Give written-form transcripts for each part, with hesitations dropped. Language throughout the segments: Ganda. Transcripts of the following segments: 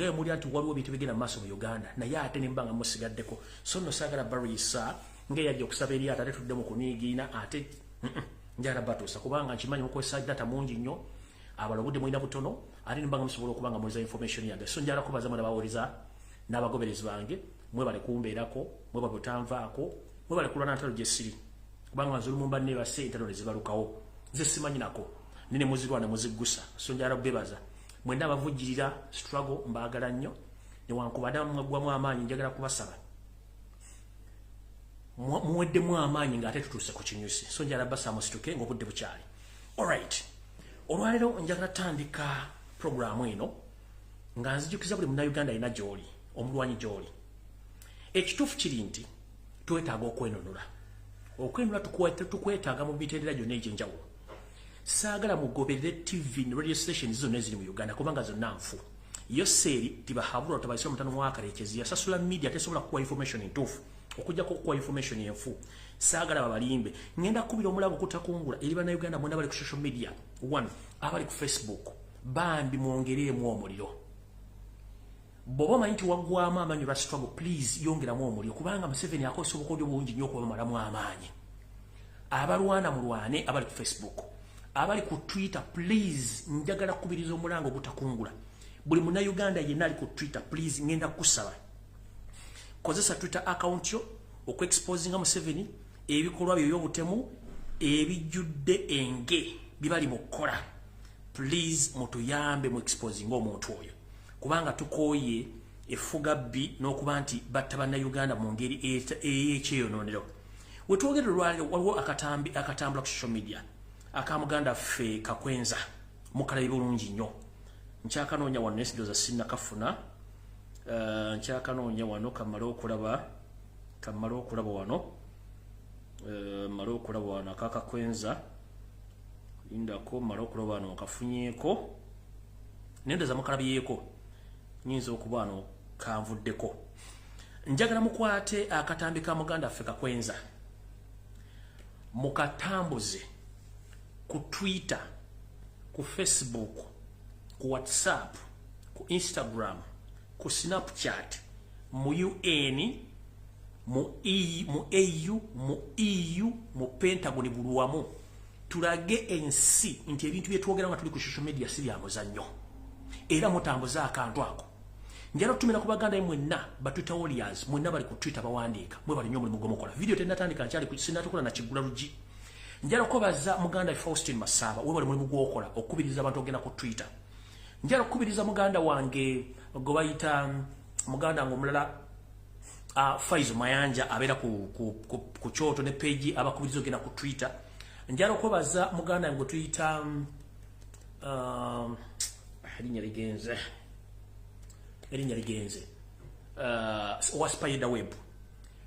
ngaye muli anti waliwo bintu bigenda maaso mu Uganda naye ate nembanga musigaddeko so nno saagala barisa ngaye yajja okusaba eri ate tuddemu kuniigiina ate njagala batuusa kubanga nkimanyi mukozesa data mungi nnyo abala obudde mulina butono ate nembanga musobola okubanga muliza information yange so njagala kubaza mwana bawuliza n'abagoberezi bange mwebale kumbeerako mwebale butanvaako mwebale kulwana ntalo gye siri kubanga nzulumu mbanne base entalo ne zibalukawo nze simanyi nako nene muzirwana muziggusa so njagala bebaza mwenda abavujjirira struggle mbaagala nnyo newankubadde mwaggwamu amaanyi njagala kubasaba muweddemu amaanyi ng'ate tutuuse ku kinyusi so njagala basa musituke ng'obudde bukyali alright olwaleero njagala tandika programu eno nga nzijukiza buli munnayuganda alina gy'oli omulwanyi gy'oli ekituufu kiri nti twetaaga okwenunula okwenunula tukwetaaga mu mitendera gyonna egy'enjawulo saagala mugoberere TV ne radio stations zonna eziri mu Uganda kubanga zonna nfu yo seeri tibahabulwa tabaisira mutano mwakarekezi yasasula media tesobola kuwa information entuufu okujjako okuwa information enfu saagala babalimbe ngenda kubira omulago kutakungula eri bannayuganda mwena bali ku social media one abali ku Facebook bambi mwongereemu omuliro boba manyi nti waggwamu amaanyi lwa struggle please yongeramu omuliro kubanga Museveni akozesa obukodyo bungi nnyo okubamalamu amaanyi abalwana mulwane abali ku Facebook abali ku Twitter please njagala kubiriza omulango gutakungula buli munnayuganda yenna ali ku Twitter please ngenda kusaba kozesa Twitter account yo okuexposinga Museveni ebikolwa byo by'obutemu ebijjudde enge bibali mukola please mutuyambe mu exposing omuntu oyo kubanga tukooye efuga bbi n'okuba nti batta bannayuganda mu ngeri ey'ekyeyononero Wetwogerela waliwo akatambula ku social media akamuganda ffe kakwenza mukalabi bulungi nnyo nkyakanoonya wano nesindoza sinnakafuna nkyakanoonya wano kamala okulaba wano mala okulaba wano akakakwenza lindako mala okulaba wano kafunyeeko nendoza mukalabyeeko nyinza okuba wano kanvuddeko njagala mukwate akatambi ka muganda ffe kakwenza mukatambuze ku Twitter, ku Facebook, ku WhatsApp, ku Instagram, ku Snapchat, mu UN, mu AU, mu EU, mu Pentagon bulwamu. Tulage ensi nti ebintu bye twogera nga tuli ku social media si bya muzannyo. Era mutambuza akantu ako. Njalo tumira ku baganda mwenna batuta warriors mwenna bali ku Twitter bawandiika mwe bali nnyo mu mugomokola. Video tenatandika nkyali ku sinatukola na kigula rugi. Njalo kobaza muganda Faustin Masaba we bali mu gwokola okubiriza abantu ogenda ku Twitter. Njalo kubiriza muganda wange go bayita muganda ngomulala Faizo Mayanja abera ku choto ne page abakubiriza ogenda ku Twitter. Njalo kobaza muganda ngo tuyita erinya ligenze wa Spider Web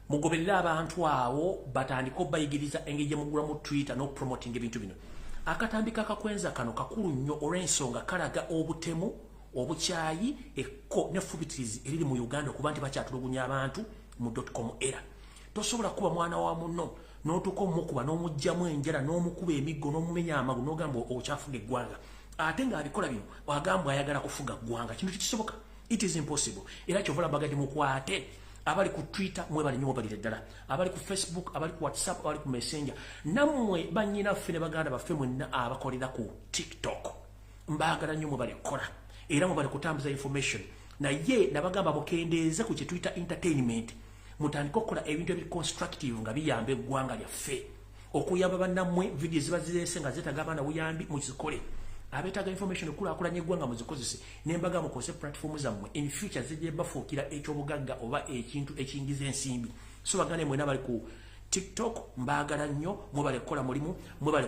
mugoberera abantu awo batandiko bayigiriza engejje mugula mu Twitter no promoting ebintu bino akatambika akakwenza kano kakulu nnyo olw'ensonga kalaga obutemu obukyayi ekko ne fubitirizi eriri mu Uganda kuba nti bakyatulugunya abantu mu .com era tosobola kuba mwana wa munno n'otuko mukuba n'omujjamu enjala n'omukuba emiggo n'omumenya amagu n'ogamba okyafuga eggwanga ate ng'abikola bino wagamba ayagala kufuga ggwanga kintu kisoboka. It is impossible. Era chovola bagati mukwate abali ku Twitter mwe bali nyo bali ddala abali ku Facebook abali ku WhatsApp abali ku Messenger namwe banyina fene baganda bafe mwenna abakolera ku TikTok mbagala nyo mwe bali kola era mwe bali kutambuza information na ye nabagamba bukendeeza ku Twitter entertainment mutandika okukola ebintu ebiconstructive nga biyambe eggwanga lyaffe okuyamba bannamwe video ziba zirese nga zetagamba na buyambi muzikole abetaga information okulakulanya eggwanga muzikozese nembaga mukose platform zammwe in future zijje bafuukira ekyobugagga oba ekintu ekiyingiza ensimbi so bagane mwena bali ku TikTok mbagala nnyo mwebale kukola mulimu mwebale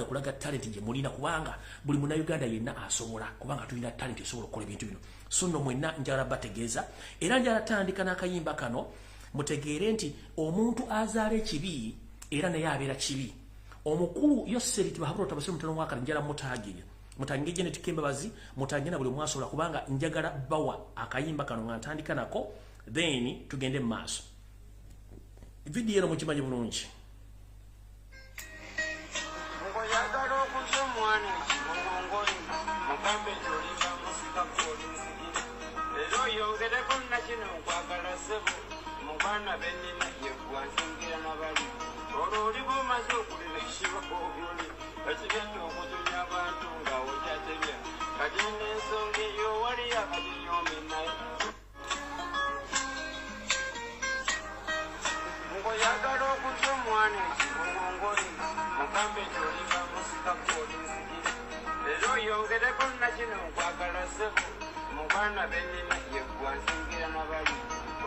kulaga talent gye mulina kubanga buli muna Uganda yenna asobola kubanga tulina talent esobola okukola ebintu bino so nno mwenna njala bategeeza era njala tandika n'akayimba kano mutegeere nti omuntu azaala ekibi era naye abeera kibi omukulu yoseri tibahabura tabase mutano mwaka njala mutagira mutange Janet Kembabazi mutangena buli mwasobola kubanga njagala bawa akayimba kano ngantandika nako then tugende maaso video eno mukimanyi bulungi ngoyagala okuzomwana ngongoli mukambe joli musika koli kino nkwagala ssebo mu baana bennyina yekuwa nsingira n'abali olwo oli bw'omaze okulira ekibako byoli ekigenda okutunya abantu ng'awokyatebya kati n'ensonga eyo wali akatinyomi naye ngoyagala okutya omwana ekibongongoli mugambe nti olinga musikaku olinzigire era oyongereko nakino nkwagala ssebo mu baana bennyina yekuwa nsingira n'abali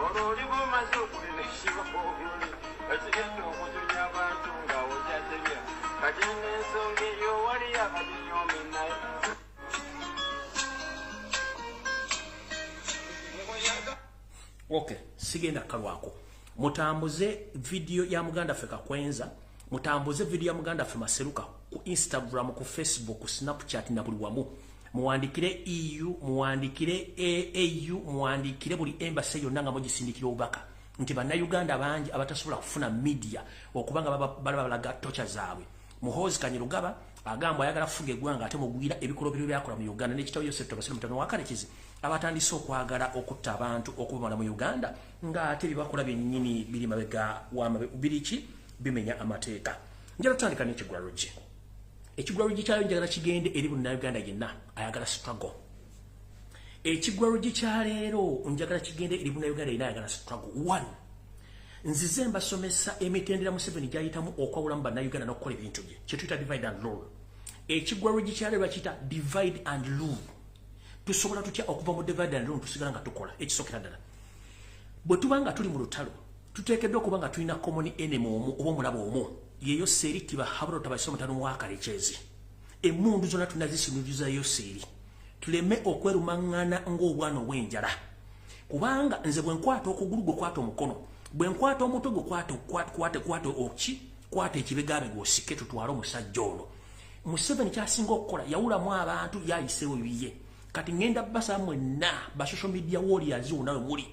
olwo oli bw'omaze okulira ekibako byoli ekigenda okutunya abantu ng'awokyatebya kati n'ensonga eyo wali akatinyomi naye Okay, sigenda kalwako. Mutambuze video ya Muganda Ffe Kakwenza, mutambuze video ya Muganda Ffe Maseruka ku Instagram, ku Facebook, ku Snapchat na buli wamu. Muwandikire EU, muwandikire AU, muwandikire buli embassy yonna nga mugisindikira obubaka. Nti bannayuganda bangi abatasobola kufuna media okubanga balaga tocha zaabwe. Muhoozi Kanyirugaba agamba ayagala kufuga eggwanga ate mugwira ebikolobero byakola mu Uganda n'ekitabo Yosef Tobasiro mutano wa Kalekizi abatandise okwagala okutta abantu okubamala mu Uganda nga ate bibakola byennyini biri mabega biriki bimenya amateeka. Njala tutandika n'ekigwalogi. Ekigwalogi kyayo njagala kigende eri Munnayuganda yenna ayagala struggle. Ekigwalogi kya leero njagala kigende eri Munnayuganda yenna ayagala struggle. 1. Nzize mbasomesa emitendera Museveni gyayitamu okwawulamu bannayuganda n'okukola ebintu bye kye tuyita divide and rule. Ekigwalogi kya leero bakiyita divide and rule. Tusobola tutya okuva mu divide and rule tusigala nga tukola ekisookera ddala. Bwe tuba nga tuli mu lutalo tuteekeddwa okuba nga tulina common enemy omu oba omulabo omu yeyo seeri tiba habula tabaisa omutano wa Kalekyezi. Emmundu zonna tunazisinuliza Yoseeri tuleme okwerumaŋŋana ng'obwana obw'enjala kubanga nze bwe nkwata okugulu gwe kwata omukono bwe nkwata omutwe gwe kwata oki kwata ekibegabega osike tutwale omusajja ono. Museveni kyasinga okukola yawulamu abantu yayiseewo biye kati ngenda basa mwenna ba social media warriors unawe muli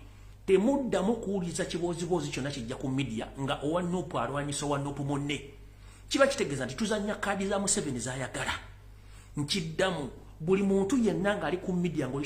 temuddamu kuwuliza kiboozibozi kyonna kijja ku media nga owa Nuupu alwanyisa owa Nuupu munne. Kiba kitegeeza nti tuzannya kaadi za Museveni z'ayagala. Nkiddamu buli muntu yenna ng'ali ku media ng'oli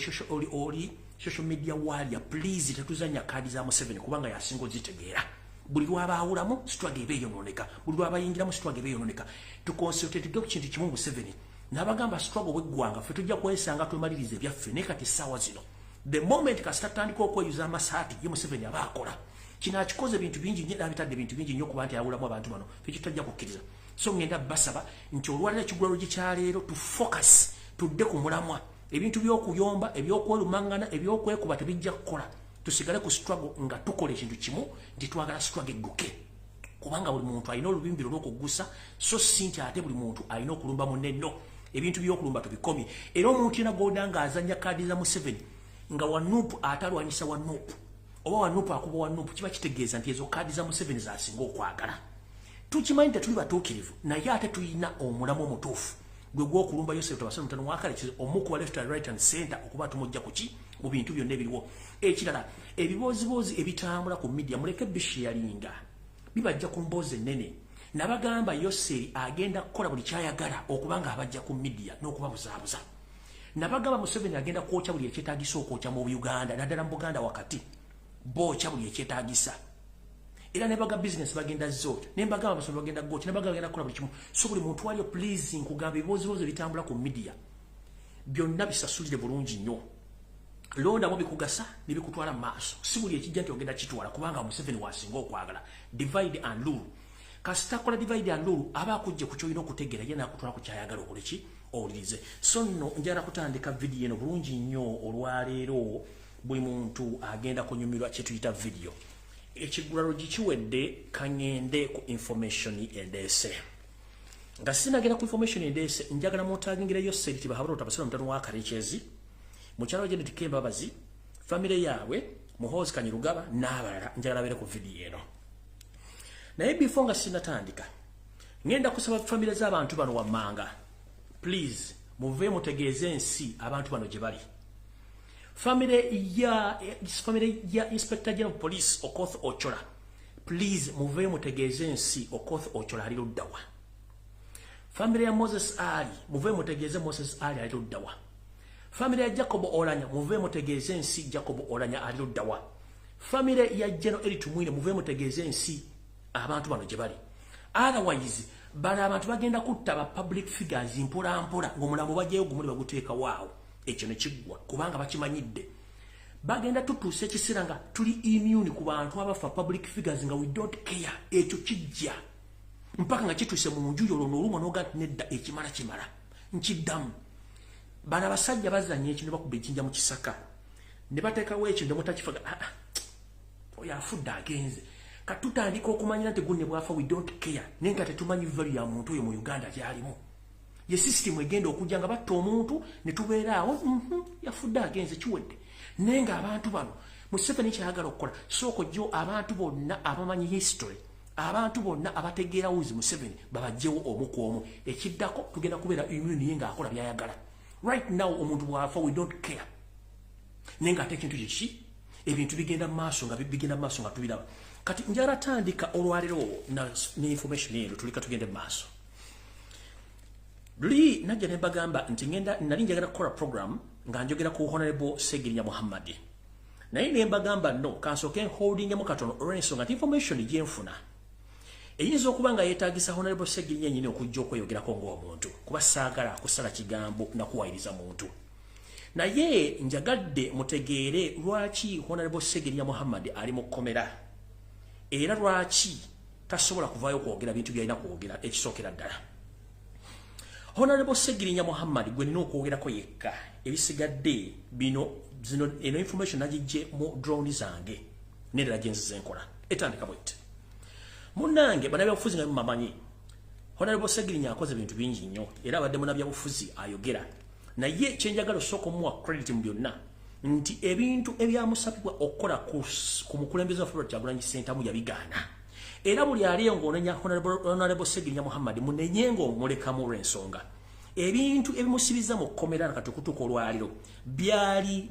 social media warrior, please tetuzanya kaadi za Museveni kubanga yasinga ozitegeera. Buli lw'abaawulamu struggle ebe yononeka, buli lw'abayingiramu struggle ebe yononeka. Tuconcentrate ku kintu kimu Museveni n'abagamba struggle bw'eggwanga ffe tujja kwesanga twemaliriza ebyaffe naye kati essaawa zino. The moment kasita tutandika okweyuza amasaati ye Museveni aba akola. Kino akikoze ebintu bingi nnyo abitadde ebintu bingi nnyo kuba nti awulamu abantu bano ffe kitajja kukkiriza. So ngenda basaba nti olwalira ekigwalogi kya leero tu focus tudde ku mulamwa. Ebintu by'okuyomba eby'okwerumaŋŋana ebyokwekuba tebijja kukola. Tusigale ku struggle nga tukola ekintu kimu nti twagala struggle egguke. Kubanga buli muntu alina olubimbi olw'okugusa so si nti ate buli muntu alina okulumba munne nno. Ebintu by'okulumba tubikomye. Era omuntu yena g'oda ng'azannya kaadi za Museveni nga wa Nuupu atalwanyisa wa Nuupu oba wa Nuupu akuba wa Nuupu kiba kitegeeza nti ezo kaadi za Museveni zasinga okwagala. Tukimanyi tetuli batuukirivu naye ate tulina omulamu omutuufu gwe gw'okulumba Yosef Tobasiro mutano wa Kalekizi omukuba left and right and center okuba tumujja kuki mu bintu byonna ebiriwo. Ekirala ebiboozibozi ebitambula ku media muleke bisharinga bibajja ku mboozi ennene nabagamba Yosef agenda kukola buli kyayagala okubanga abajja ku media n'okubabuzaabuza. Nabagamba Museveni agenda kwokya buli ekyetaagisa okwokya mu Uganda naddala mu Buganda wakati bookya buli ekyetaagisa. Era nebaga business bagenda zote nembaga abasobola bagenda gochi nebaga bagenda kola buli kimu. So buli muntu wali please nkugamba ebibozibozi bitambula ku media byonna bisasulire bulungi nnyo. Londa mu bikugasa nebikutwala maaso si buli ekijja nti ogenda kitwala kubanga Museveni wasinga okwagala divide and rule. Kasita kola divide and rule aba akujje ku kyolina okutegeera ye nakutwala ku kyayagala okuleki owulirize. So nno njala kutandika video eno bulungi nnyo olwaleero buli muntu agenda kunyumirwa kye tuyita video. Ekigwalogi kiwedde kangende ku information endeese. Nga sinagenda ku information endeese njagala mutagingire Yosef Tibahabula Tobasiro mutano wa Kalekyezi mukyalo Janet Kembabazi family yaabwe Muhoozi Kanyirugaba n'abalala njagala bere ku video eno. Naye before nga sinatandika ngenda kusaba family z'abantu bano wammanga please muve mutegeeze ensi abantu bano gye bali. Family ya Inspector General of Police Okoth Ochola please muve mutegeeze ensi Okoth Ochola ali luddawa. Family ya Moses Ali muve mutegeeze Moses Ali ali luddawa. Family ya Jacob Olanya muve mutegeeze ensi Jacob Olanya ali luddawa. Family ya General Eritumwine muve mutegeeze ensi abantu bano gye bali. Otherwise bana abantu bagenda kutta ba public figures mpola ng'omulambo bajjayo gumuli baguteeka waawo. Ekyo ne kiggwa kubanga bakimanyidde. Bagenda tutuuse ekiseera nga tuli immune ku bantu abafa public figures nga we don't care. Ekyo kijja mpaka nga kituuse mu nju yolo n'olumwa n'oga nedda ekimala kimala nkiddamu. Bana basajja bazanye ekintu bakuba ejjinja mu kisaka ne bateekawo ekintu mutakifaga oyo afudde agenze katutandika okumanyira nti gunne bwafa we don't care nenga tetumanyi value ya muntu oyo mu Uganda gyalimu. Ye system egenda okujja nga batta omuntu ne tubeeraawo yafudde agenze kiwedde nenga abantu bano Museveni kyayagala okukola sooko jjo abantu bonna abamanyi history abantu bonna abategeera wuzi Museveni babajjewo omu ku omu ekiddako tugenda kubeera immune yenga akola byayagala. Right now omuntu bwafa we don't care nenga ate ekintu kiki ebintu bigenda maaso nga tubiraba. Kati njala tandika olwaliro na information eno tulika tugende maaso. Luli najja ne bagamba nti nali njagala kukola program nga njogera ku Honorable Segirinya Muhammad. Naye ne bagamba no kansoke holding mu katono olw'ensonga nti information gyenfuna eyinza okuba nga yeetaagisa Honorable Segirinya nnyini okujja okweyogerako ng'omuntu kuba saagala kusala kigambo na kuwayiriza muntu. Naye njagadde mutegeere lwaki Honorable Segirinya Muhammad ali mu kkomera era lwaki tasobola kuvaayo kwogera bintu byalina kwogera ekisookera ddala. Honorable Segirinya Muhammad gwe nina okwogerako yekka ebisigadde eno information nagijje mu drone zange n'endala gye nzize nkola etandika bwette. Munange bannabyabufuzi nga mumanyi Honorable Segirinya akoze bintu bingi nnyo era abadde munnabyabufuzi ayogera naye kyenjagala osooka omuwa credit mu byonna nti ebintu ebyamusabibwa okukola ku mukulembeze wa Federal Kyagulanyi Ssentamu yabigaana era buli aliyo ng'onenya Honorable Segirinya Muhammad munenye ng'omulekamu olw'ensonga ebintu ebimusibiza mu kkomera nakatukutuka olwaliro byali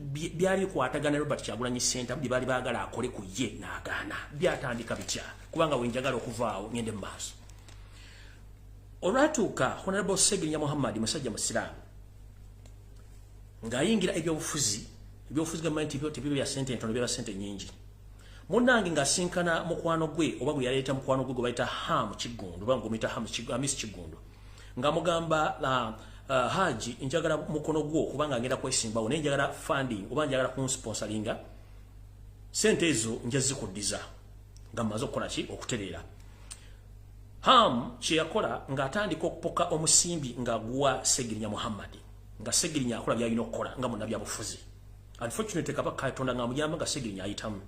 bikwatagana Robert Kyagulanyi Ssentamu bye baali baagala akole ku ye n'agaana byatandika bitya kubanga wenjagala okuvaawo ngende mu maaso. Olwatuuka Honorable Segirinya Muhammad musajja musiraamu ng'ayingira ebyobufuzi gamanyi tibyo bya ssente entono bya ssente nnyingi. Munnange ng'asinkana mukwano gwe oba gwe yaleeta mukwano gwe gwe bayita Ham Kigundu oba ng'omuyita Hamis Kigundu nga mugamba Haji njagala mukono gwo kubanga agenda kwesimbawo naye njagala funding oba njagala kunsponsoringa ssente ezo nja zikuddiza nga mmaze okukola ki okutereera. Ham kye yakola ng'atandika okupoka omusimbi ng'aguwa Segirinya Muhammad nga Segirinya akola byalina okukola nga munnabyabufuzi. Unfortunately Kabaka Katonda ng'amuyamba nga Segirinya ayitamu.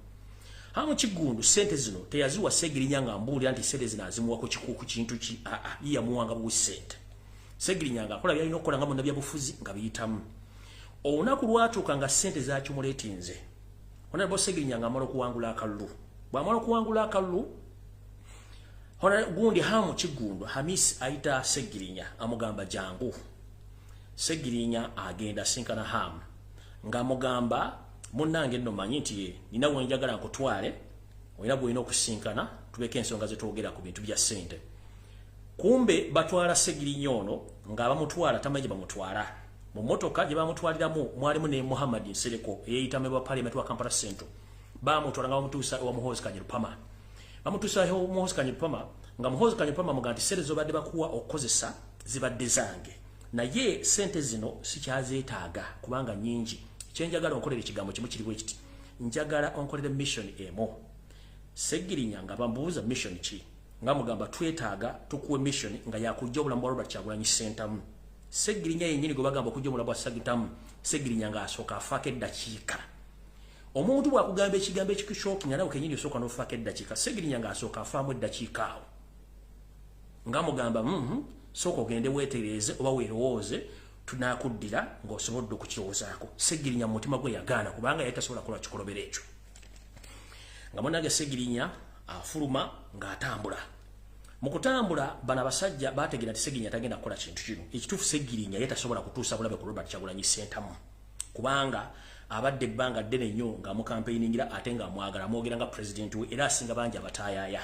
Hamu Kigundu ssente zino teyaziwa Segirinya ng'ambuulira nti ssente zino azimuwa ku kikuuku kintu ki ye yamuwanga buwi ssente. Segirinya ng'akola byalina okukola nga munnabyabufuzi nga biyitamu. Olunaku lwatuuka nga ssente zaakimulaetinze Honorable Segirinya ng'amala okuwangula akalulu. Bw'amala okuwangula akalulu gundi Hamu Kigundu Hamis ayita Segirinya amugamba jangu. Segirinya agenda sinkana Hamu ng'amugamba munnange nno manyi nti nina wenjagala nkutwale olina bw'olina okusinkana tubeke ensonga zetwogera ku bintu bya ssente. Kumbe batwala Segirinya ono ng'abamutwala tamanyi gye bamutwala. Mu mmotoka gye bamutwaliramu mwalimu ne Muhammad Nsereko eyeyita member wa Parliament wa Kampala Central. Bamutwala nga bamutuusa ewa Muhoozi Kanyirupama. Bamutuusa ewa Muhoozi Kanyirupama nga Muhoozi Kanyirupama amuga nti ssente z'obadde bakuwa okukozesa zibadde zange. Naye ssente zino sikyazeetaaga kubanga nnyingi. Kyenjagala onkolera ekigambo kimu kiri bwe kiti njagala onkolere mission emo. Segirinya nga bambuuza mission ki nga mugamba twetaaga tukuwe mission nga yakujja obulamu bwa Robert Kyagulanyi Ssentamu. Segirinya yennyini gwe bagamba okujja obulamu bwa Ssentamu Segirinya ng'asooka afaako eddakiika. Omuntu bw'akugamba ekigambo ekikishookinga nawe kennyini osooka n'ofaako eddakiika. Segirinya ng'asooka afaamu eddakiika awo nga mugamba sooka ogende weetereeze oba weerowooze tunakuddira ng'osobodde okukirowoozaako. Segirinya mu mutima gwe yagaana kubanga yali tasobola kukola kikolobero ekyo. Nga munnange Segirinya afuluma ng'atambula. Mu kutambula bano abasajja baategeera nti Segirinya tagenda kukola kintu kino. Ekituufu Segirinya ye tasobola kutuusa bulabe ku Robert Kyagulanyi Ssentamu kubanga abadde ebbanga ddene nnyo ng'amukampeyingira ate ng'amwagala amwogera nga pulezidenti we era asinga bangi abataayaaya.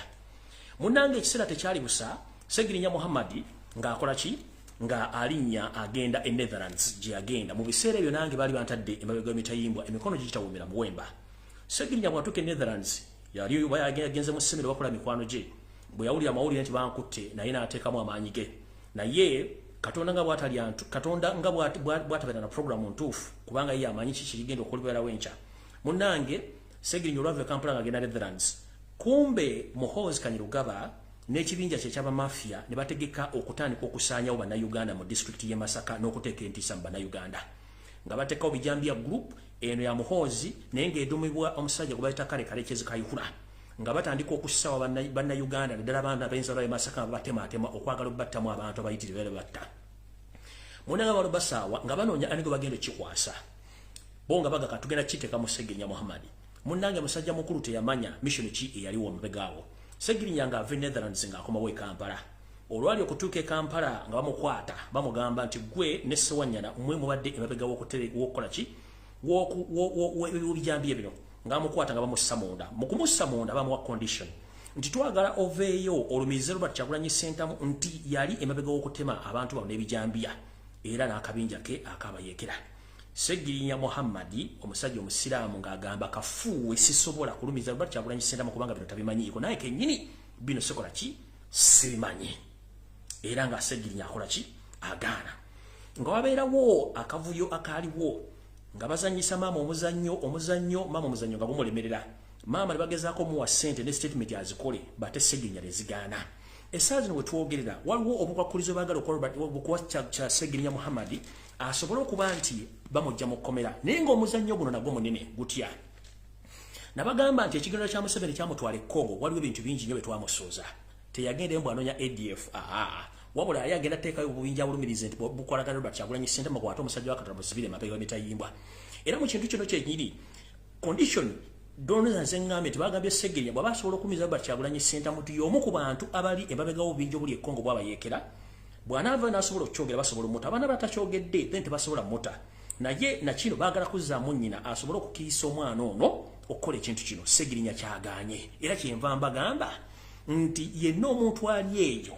Munnange ekiseera tekyali busa Segirinya Muhammad ng'akola ki nga alinya agenda e Netherlands gye agenda mu biseera ebyo nange bali bantadde emabega emitayimbwa emikono gitawumira muwemba Segirinya bwatuke Netherlands yali yagenze mu semero bakola mikwano gye bwe yawulira amawulire nti bankutte naye n'ateekamu amaanyi ge naye Katonda nga bw'atabeera na programu ntuufu kubanga ye amanyi kiki kigenda okulibera wenca munnange Segirinya olwava e Kampala ng'agenda Netherlands kumbe Muhoozi Kanyirugaba n'ekibinja kye ky'aba mafia ne bategeka okutandika okusaanyawo bannayuganda mu disitulikiti y'e Masaka n'okuteeka entiisa mu bannayuganda nga bateekawo bijambya group eno ya Muhoozi naye ng'edumibwa omusajja gwe bayita Kalekyezi Kayihura nga batandika okussawa bannayuganda naddala abaana b'ensalo y'e Masaka batematema okwagala okubattamu abantu abayitirivu batta munnanga balo basaawa nga banoonya ani gwe bagenda kikwasa bo nga baga katugenda kiteeka mu Segirinya Muhammad munnange musajja mukulu teyamanya mission ki eyaliwo omubegaawo Segirinya nga ave Netherlands nga akomawo e Kampala olwali okutuuka e Kampala nga bamukwata bamugamba nti gwe ne Ssewanyana mmwe mubadde emabega w'okukola ki w'ebijambiya bino nga bamukwata nga bamussa munda mu kumussa munda bamuwa condition nti twagala oveeyo olumize Robert Kyagulanyi Ssentamu nti yali emabega w'okutema abantu bano n'ebijambiya era n'akabinja ke akabayekera Segirinya Muhammad omusajja omusiraamu ng'agamba kafuuwe sisobola kulumiza Robert Kyagulanyi Ssentamu kubanga bino tabimanyiiko naye kennyini bino sikola ki sibimanyi era nga Segirinya akola ki agaana nga wabeerawo akavuyo akaaliwo nga bazanyisa maama omuzannyo nga gumulemerera maama ne bagezaako muwa ssente ne statement azikole bate Segirinya ne zigaana essaawa zino Wetwogerera waliwo obukwakulizo baagala okuwa kya Segirinya Muhammad asobole okuba nti bamujja mu kkomera naye ng'omuzannyo guno nagwo munene gutya nabagamba nti ekigendera kya Museveni kyamutwala ekkongo waliwo ebintu bingi nnyo bye twamusooza teyagenda embu anoonya ADF wabula yali agenda teekayo obubinja bulumirize nti bukolagana Robert Kyagulanyi Ssentamu kwata omusajja wa Katonda musibire emabega w'emitayimbwa era mu kintu kino kyenyini condition donors nzengambe tibagambye Segirinya bw'aba asobola okumiza Robert Kyagulanyi Ssentamu ti y'omu ku bantu abali emabega w'obubinja obuli ekkongo bw'abayeekera bw'anaava n'asobola okukyogera basobola omuta abaana batakyogedde then tebasobola muta naye nakino baagala kuzzaamu nnyina asobole okukiisa omwana ono okukola ekintu kino Segirinya kyagaanye era kyenva mbagamba nti yenna omuntu ali eyo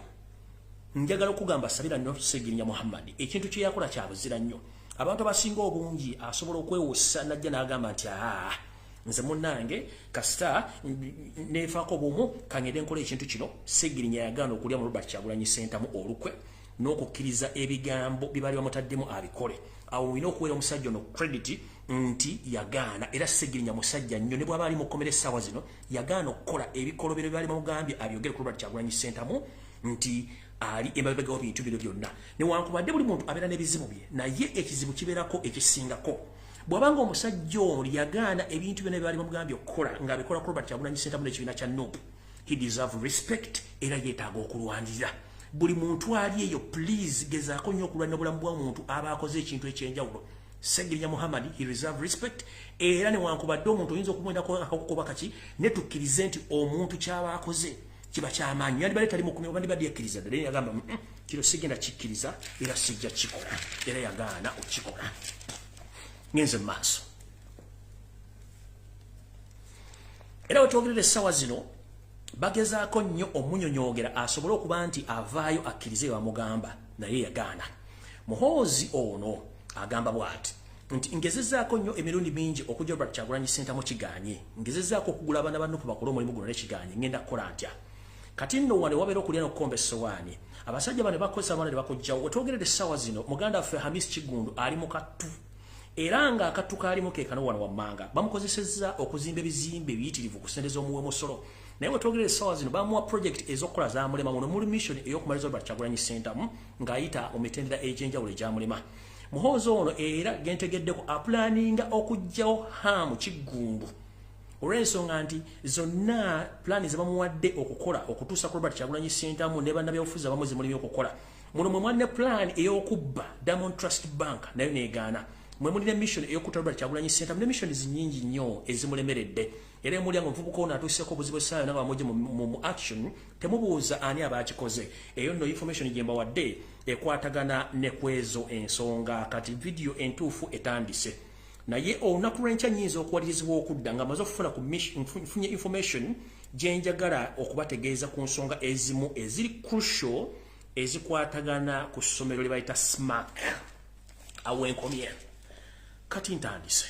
njagala okugamba sabira nnyo Segirinya Muhammad ekintu kye yakola kya buzira nnyo abantu abasinga obungi asobola okwewussa najja n'agamba nti nze munnange kasita neefaako bumu kangende nkola ekintu kino Segirinya yagaana okulya mu Robert Kyagulanyi Ssentamu olukwe n'okukkiriza ebigambo bye baali bamutaddemu abikole awo olina okuweera omusajja ono credit nti yagaana era Segirinya musajja nnyo ne bw'aba ali mu kkomera essaawa zino yagaana okukola ebikolobero bye baali bamugambye abyogere ku Robert Kyagulanyi Ssentamu nti ali emabega w'ebintu bino byonna newankubadde buli muntu abeera n'ebizibu bye naye ekizibu kibeerako ekisingako bw'abanga omusajja ono yagaana ebintu byonna bye baali bamugambye okukola ng'abikola ku Robert Kyagulanyi Ssentamu n'ekibiina kya NUP he deserve respect era yeetaaga okulwanirira buli muntu ali eyo please gezaako nnyo okulwanira obulamu bw'omuntu aba akoze ekintu ekyenjawulo Segirinya Muhammad he deserve respect era newankubadde omuntu oyinza okumwendako akakukoba kaki ne tukkirize nti omuntu kyaba akoze kiba kyamaanyi yali baleetali mu kumenya obandi badyekkiriza ddala yagamba kino sigenda kikkiriza era sijja kikola era yagaana okikola ngenze mu maaso era wetwogerera essaawa zino bagezaako nnyo omunyonyoogera asobole okuba nti avaayo akkirize bamugamba naye yagaana Muhoozi ono agamba bw'ati nti ngezezaako nnyo emirundi mingi okujja Robert Kyagulanyi Ssentamu kigaanye ngezezaako okugula abaana bannupu bakole omulimu guno nekigaanye ngenda kukola ntya kati nno wane wabeera okulya n'okukomba essowaani abasajja bano bakozesa abaana ne bakojjawo wetwogerera essaawa zino muganda waffe Hamis Kigundu ali mu kattu era nga akattu kaalimu keekano wano wammanga bamukozesezza okuzimba ebizimbe ebiyitirivu kusendeza omuwe musolo naye wetwogerera essaawa zino bamuwa project ez'okukola zamulema muno muli mission ey'okumaliza Robert Kyagulanyi Ssentamu ng'ayita mu mitendera egy'enjawulo egyamulema Muhoozi ono era gentegeddeko apulaninga okuggyawo Hamu Kigundu olw'ensonga nti zonna pulaani ze bamuwadde okukola okutuusa ku Robert Kyagulanyi Ssentamu ne bannabyabufuzi abamu ze mulimu okukola muno mwe mwanne pulaani ey'okubba Diamond Trust Bank nayo neegaana mwe muli ne mission ey'okutta Robert Kyagulanyi Ssentamu ne missions nnyingi nnyo ezimulemeredde era emulya nga omuvubuka ono atuuseeko obuzibu essaayo nga bamugye mu action temubuuza ani aba akikoze eyo nno information gye mbawadde ekwatagana ne kwezo ensonga kati video entuufu etandise naye olunaku lw'enkya nnyinza okuwalirizibwa okudda nga maze okufuna nfunye information gye njagala okubategeeza ku nsonga ezimu eziri crucial ezikwatagana ku ssomero lye bayita SMAC awenkomye kati ntandise.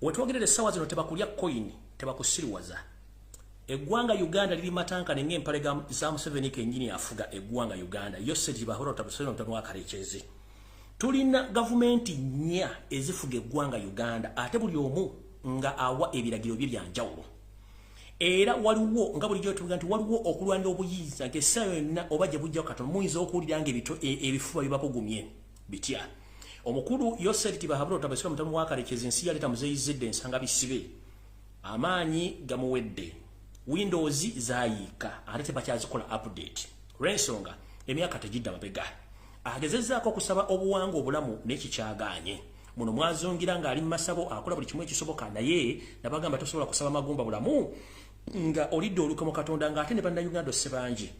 Wetwogerela essaawa zino tebakulya coin, tebakusiriwaza. Eggwanga Uganda liri matankane ng'empale za Museveni kennyini afuga eggwanga Uganda. Yose tibahora otabuseno mutano akarekyeze. Tulina gavumenti nnya ezifuga eggwanga Uganda ate buli omu nga awa ebiragiro bye byanjawulo. Era waliwo nga bulijjo tuvuga nti waliwo okulwanira obuyinza ng'essaawa yonna oba gye bujja katono muyinza okuwulira ng'ebifuba bibapogumye bitya. Omukulu Yoseri tibahabura otabasira mutamu wakarekyeze ensi yaleta muzeyizedde ensanga bisibe. Amaanyi gamuwedde. Windows zaayika ate tebakyazikola update. Olw'ensonga emyaka tegidda mabega. Agezezzaako okusaba obuwangwa obulamu n'ekikyagaanye. Muno mwazongira ng'ali mu masabo akola buli kimu ekisoboka naye nabagamba tosobola kusaba magumba bulamu nga olidde oluka mu Katonda ng'ate ne bannayuganda sebangi.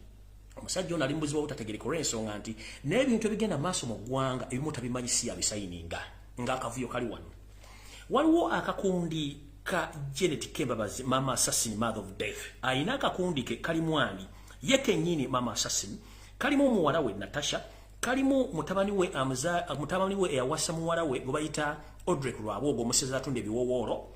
Omusajja ono ali mu buzibu obutategeereka olw'ensonga nti n'ebintu ebigenda maaso mu ggwanga ebimu tabimanyi si yabisayininga ng'akavuyo kali wano. Waliwo akakundi ka Janet Kembabazi Mama Assassin Mother of Death. Ayina akakundi ke kali mwani ye kennyini Mama Assassin, kalimu muwala we Natasha, kalimu mutabani we eyawasa muwala we gwe bayita Audrey Lwabwogo omusezi atunda ebiwowoolo.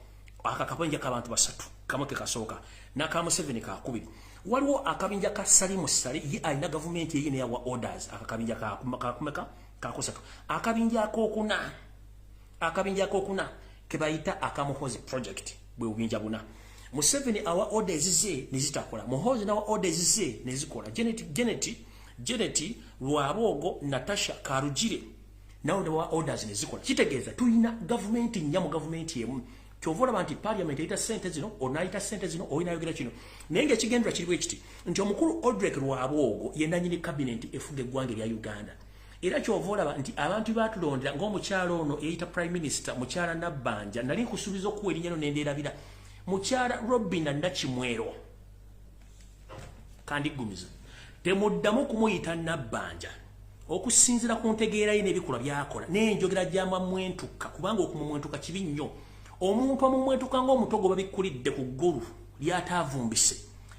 Akakabinja k'abantu basatu kamu ke kasooka n'aka Museveni kakubiri. Waliwo akabinja ka Salimu Sali ye alina gavumenti eyine yawa orders akakabinja kakumeka kakusatu. Akabinja akokuna ke bayita akamuhozi project bwe ubinja buna. Museveni awa orders ze nezitakola. Muhozi nawa orders ze nezikola. Janet Lwabwogo Natasha Karujire nawo nawa orders nezikola. Kitegeeza tulina gavumenti nyamu gavumenti emu. Kyovola banti parliament eyita sente zino onaayita sente zino oyinayogera kino naye ng'ekigendera kiriwo ekiti nti omukulu Audrey Lwabwogo ye nannyini cabinet efuga eggwanga erya Uganda. Era kyovola nti abantu batulondera ng'omukyalo ono eyita prime minister mukyala Nabbanja nali nkusuubiza okuwa erinnya lino nendeerabira mukyala Robina Nakimwero kandiggumiza temuddamu kumuyita Nabbanja okusinziira ku ntegeera ye n'ebikolwa byakola n'enjogera gy'amamwentuka kubanga okumumwentuka kibi nnyo. Omuntu omumwentuka ng'omutogo babikulidde ku ggulu lyataavumbise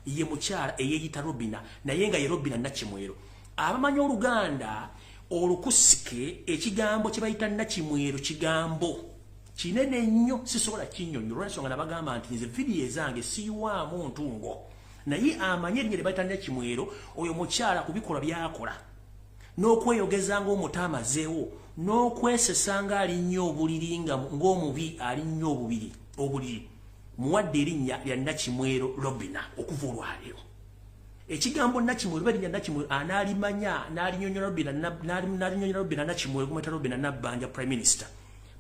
ye mukyala eyeeyita Robina naye nga ye Robina Nakimwero. Abamanyi Oluganda olukusike ekigambo kye bayita Nakimwero kigambo kinene nnyo sisobola kinnyonnyola olw'ensonga nabagamba nti nze vidiyo ezange siyiwaamu ntungo naye amanye erinnya lye bayita Nakimwero oyo mukyala ku bikolwa byakola n'okweyogeza ng'omutaamazeewo n'okwesesa ng'alinnyo obuliri ng'omubi alinnyo obuliri muwadde erinnya lya Nakimwero Robina okuva olwaleero. Ekigambo Nakimwero berinnya Nakimwero anaalimanya n'alinyonyola Robina Nakimwero kumweta Robina Nabbanja prime minister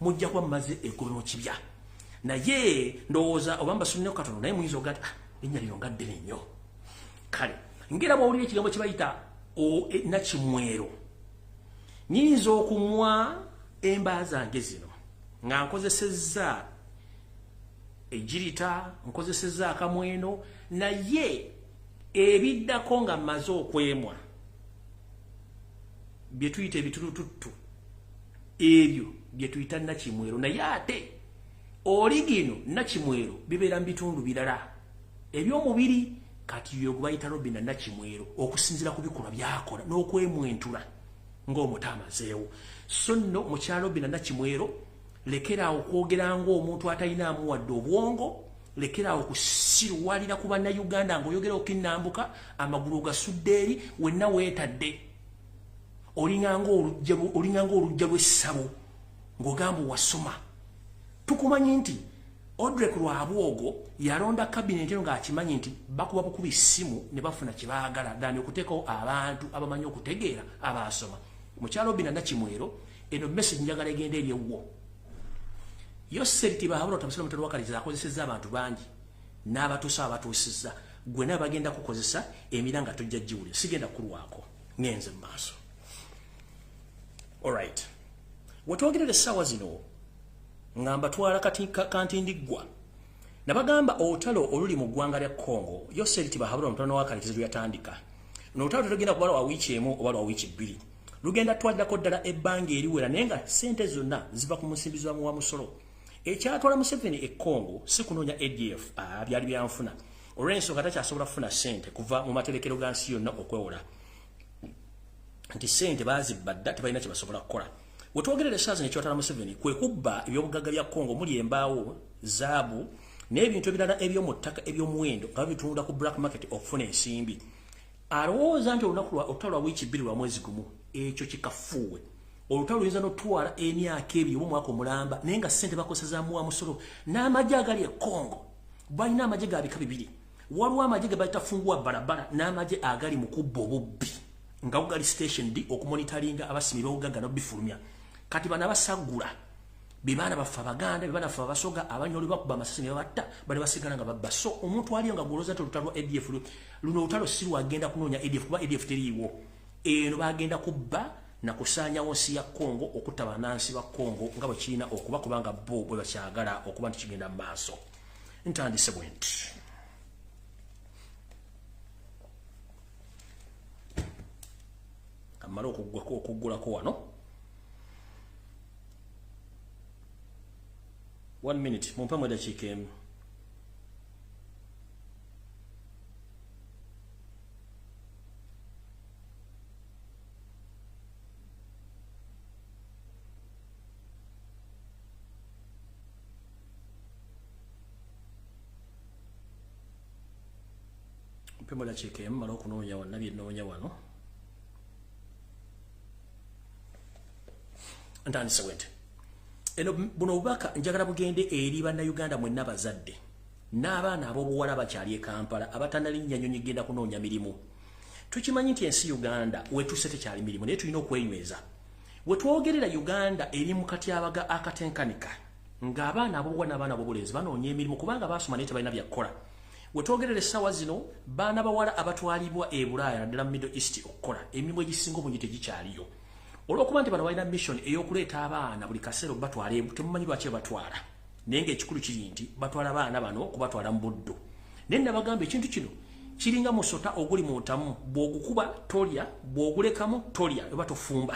mujja kuba mumaze ekube mu kibya naye ndowooza oba mbasunneko katono naye muyinza ogati erinnya lino nga ddene nnyo. Kale ngera bw'owulira ekigambo kye bayita Nakimwero nyinza okumwa emba zange zino nga nkozesezza ejirita nkozesezza akamweno naye ebiddako nga mmaze okwemwa bye tuyita ebitulututtu ebyo bye tuyita Nakimwero naye ate oli gino Nakimwero bibeera mu bitundu birala eby'omubiri kati yo bayita Robina Nakimwero okusinziira ku bikolwa byakola n'okwemwentula ng'omutaamazeewo. So nno mukyalo Robina Nakimwero lekeraawo okwogera ng'omuntu atalinaamu wadde obwongo, lekeraawo okusiruwalira ku bannayuganda ng'oyogera okinnambuka amagulu gasudde eri wenna weetadde olinganga olujja lw'essabo ng'ogamba wasoma. Tukumanyi nti Audrey Lwabwogo yalonda cabinet eno ng'akimanyi nti bakuba bukubi essimu ne bafuna kye baagala ddala okuteekawo abantu abamanyi okutegeera abaasoma. Mukyalo Robina Nakimwero eno message njagala egenda eri ewuwo. Yoseri tibahabula otabusira mutalo wakaliza akozesezza abantu bangi n'abatuusa abatuusizza gwe naye bagenda kukozesa emiranga tojja giwulira sigenda kulwako ngenze mu maaso. Alright, wetwogerera essaawa zino ngamba twala kantindiggwa nabagamba olutalo oluli mu ggwanga lya Congo Yoseri tibahabula omutano wakaliza lwe yatandika n'olutalo tetugenda kubala wa wiiki emu oba lwa wiiki bbiri lugenda twaddako ddala ebbanga eriwera naye nga ssente zonna ziva ku musimbizwamu wa musolo. Ekyatwala Museveni e Congo si kunoonya ADF byali byanfuna olw'ensonga takyasobola kufuna ssente kuva mu materekero ga nsi yonna okwewola nti ssente baazibba dda tebalina kye basobola kukola. Wetwogerera essaazi nekyotala Museveni kwe kubba ebyobugagga bya Congo muli embaawo zaabu n'ebintu ebirala eby'omu ttaka eby'omuwendo nga bitunda ku black market okufuna ensimbi. Alowooza nti olunaku olutalo lwa wiiki 2 lwa mwezi gumu ekyo kikafuuwe. Olutalo luyinza n'otwala emyaka ebiri oba omwaka omulamba naye nga ssente bakosezaamu wa musolo. N'amagye agali e Congo balina amagye ga bika bibiri. Waliwo amagye ge bayita funguwa barabara n'amagye agali mu kubba obubbi nga bugali station D okumonitaringa abasimi b'obugagga n'obifulumya. Kati bana basagula bibana baffe Abaganda bibana baffe Abasoga abanyoli bakuba amasasi ne babatta bali basigala nga babba. So omuntu aliyo nga goloza nti olutalo ADF luno olutalo si lwagenda kunoonya ADF kuba ADF teriiwo. Eno bagenda kubba na kusaanyawo nsi ya Congo okutta bannansi ba Congo nga bwe kirina okuba kubanga bo bwe bakyagala okuba nti kigenda mu maaso. Ntandise bwe nti kamala okuggulako wano 1 minute mumpe mu dakiika emu. Mumpe mu dakiika emu mala okunoonya wonna bye nnoonya wano. Ntandise bwe nti eno buno obubaka njagala bugende eri bannayuganda mwenna bazadde n'abaana ab'obuwala bakyali e Kampala abatannalinnya nnyonyi genda kunoonya mirimu. Tukimanyi nti ensi Uganda wetuuse tekyali mirimu naye tulina okwenyweza. Wetwogerera Uganda eri mu katyabaga akatenkanika ng'abaana ab'obuwala n'abaana ab'obulenzi banoonya emirimu kubanga baasoma naye tebalina byakukola. Wetwogerera essaawa zino baana bawala abatwalibwa e Bulaaya naddala mu Middle East okukola emirimu egisinga obungi tegikyaliyo. Olwokuba nti bano balina mission ey'okuleeta abaana buli kaseera batwala temumanyi lwaki batwala naye ng'ekikulu kiri nti batwala abaana bano kubatwala mu buddo. Naye nabagamba ekintu kino kiringa musota oguli mu ntamu bw'ogukuba tolya bw'ogulekamu tolya oba tofumba.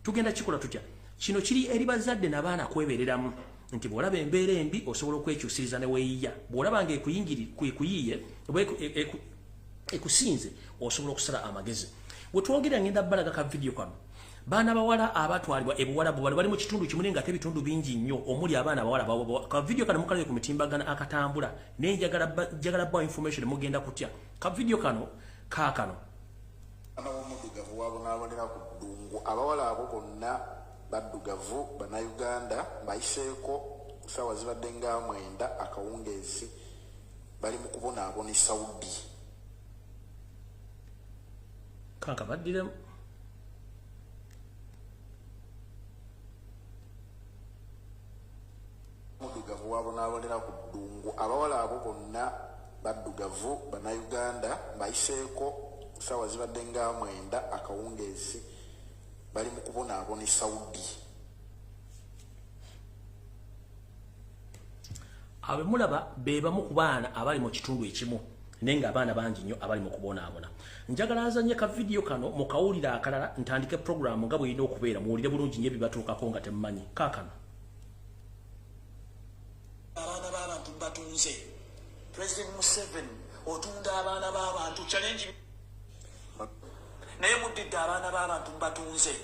Tugenda kikola tutya? Kino kiri eri bazadde n'abaana kwebeereramu nti bw'olaba embeera embi osobola okwekyusiriza ne weeyiya. Bw'olaba ng'ekuyiiye oba ekusinze osobola okusala amagezi. Wetwogera ngenda balaga ka video kano. Baana bawala abatwalibwa ebuwalabu bali mu kitundu kimu nga tebitundu bingi nnyo omuli abaana bawala ka video kano mukalebe ku mitimbagana akatambula naye njagala bwa information mugenda kutya. Ka video kano kaakano omudugavu wabonaabonera ku ddungu abawala abo bonna baddugavu bannayuganda bayiseeko ssaawa zibadde nga 9 akawungeezi bali mu kubonaabona e Saudi. Kanka baddiremu omudugavu wabonaabonera ku ddungu abawala abo bonna baddugavu bannayuganda bayiseeko ssaawa zibadde nga 9 akawungeezi bali mu kubonaabona e Saudi. Abo mulaba be bamu ku baana abali mu kitundu ekimu naye ng'abaana bangi nnyo abali mu kubonaabona. Njagala nzanye ka video kano mukawulira akalala ntandike program nga bw'erina okubeera muwulire bulungi nnyo ebibatuukako nga temumanyi. Kaakano abaana b'abantu batunze President Museveni otunda abaana b'abantu challenge naye muddidde abaana b'abantu batunze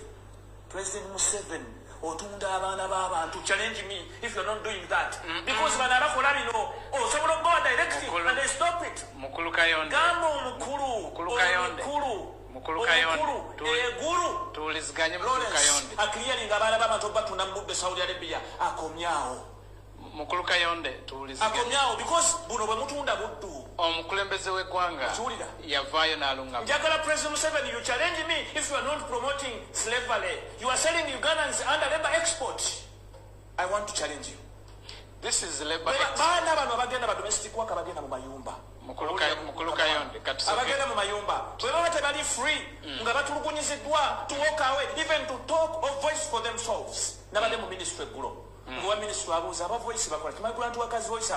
President Museveni otunda abaana b'abantu challenge me if you're not doing that because bana abakola bino osobola okuba directly and they stop it. Mukulu Kayonde gamba omukulu eguru tuuliziganye Mukulu Kayonde akiliyalinga abaana b'abantu batunda mu budde Saudi Arabia akomyawo. Mukulu Kayonde tuuliziganye akomyawo because buno bwe mutunda buddu omukulembeze w'eggwanga yavaayo n'alunga. Njagala President Museveni, you challenge me if you are not promoting slavery. You are selling Ugandans under labor export. I want to challenge you. This is labor export. Baana bano bagenda ba domestic work bagenda mu mayumba. Mukulu Kayonde abagenda mu mayumba bwe baba tebali free nga batulugunyiziddwa to walk away even to talk or voice for themselves. Nabadde mu ministry eggulo Ngwa minister abuza aba voice bakola migrant workers voice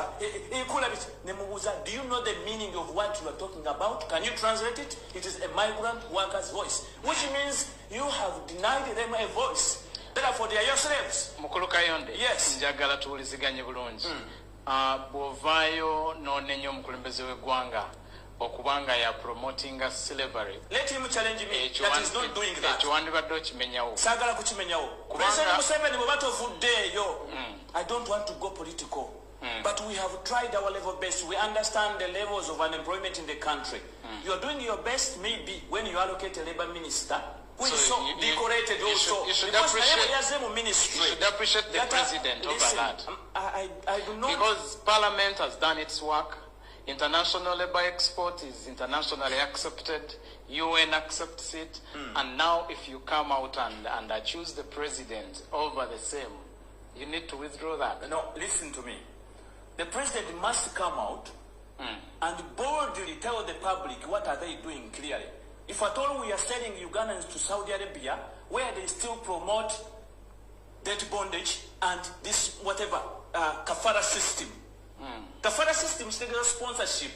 ekula bit ne mubuza, do you know the meaning of what you are talking about? Can you translate it? It is a migrant workers voice, which means you have denied them a voice. Therefore they are your slaves. Mukulu Kayonde, yes, njagala tuwuliziganye bulungi. Bwovaayo n'onenya omukulembeze w'eggwanga okubanga ya promoting slavery. Let him challenge me. That is not doing that. Ekiwandibadde okimenyawo. Sagala kukimenyawo. President Museveni bwe batuvuddeeyo. I don't want to go political. But we have tried our level best. We understand the levels of unemployment in the country. You are doing your best maybe when you allocate a labor minister who is so decorated also. You should because appreciate the president over that. I do not. Because Parliament has done its work. International labor export is internationally accepted. UN accepts it. And now if you come out and choose the president over the same, you need to withdraw that. No, listen to me. The president must come out and boldly tell the public what are they doing clearly. If at all we are sending Ugandans to Saudi Arabia, where they still promote debt bondage and this whatever kafara system. Kafara system is a sponsorship.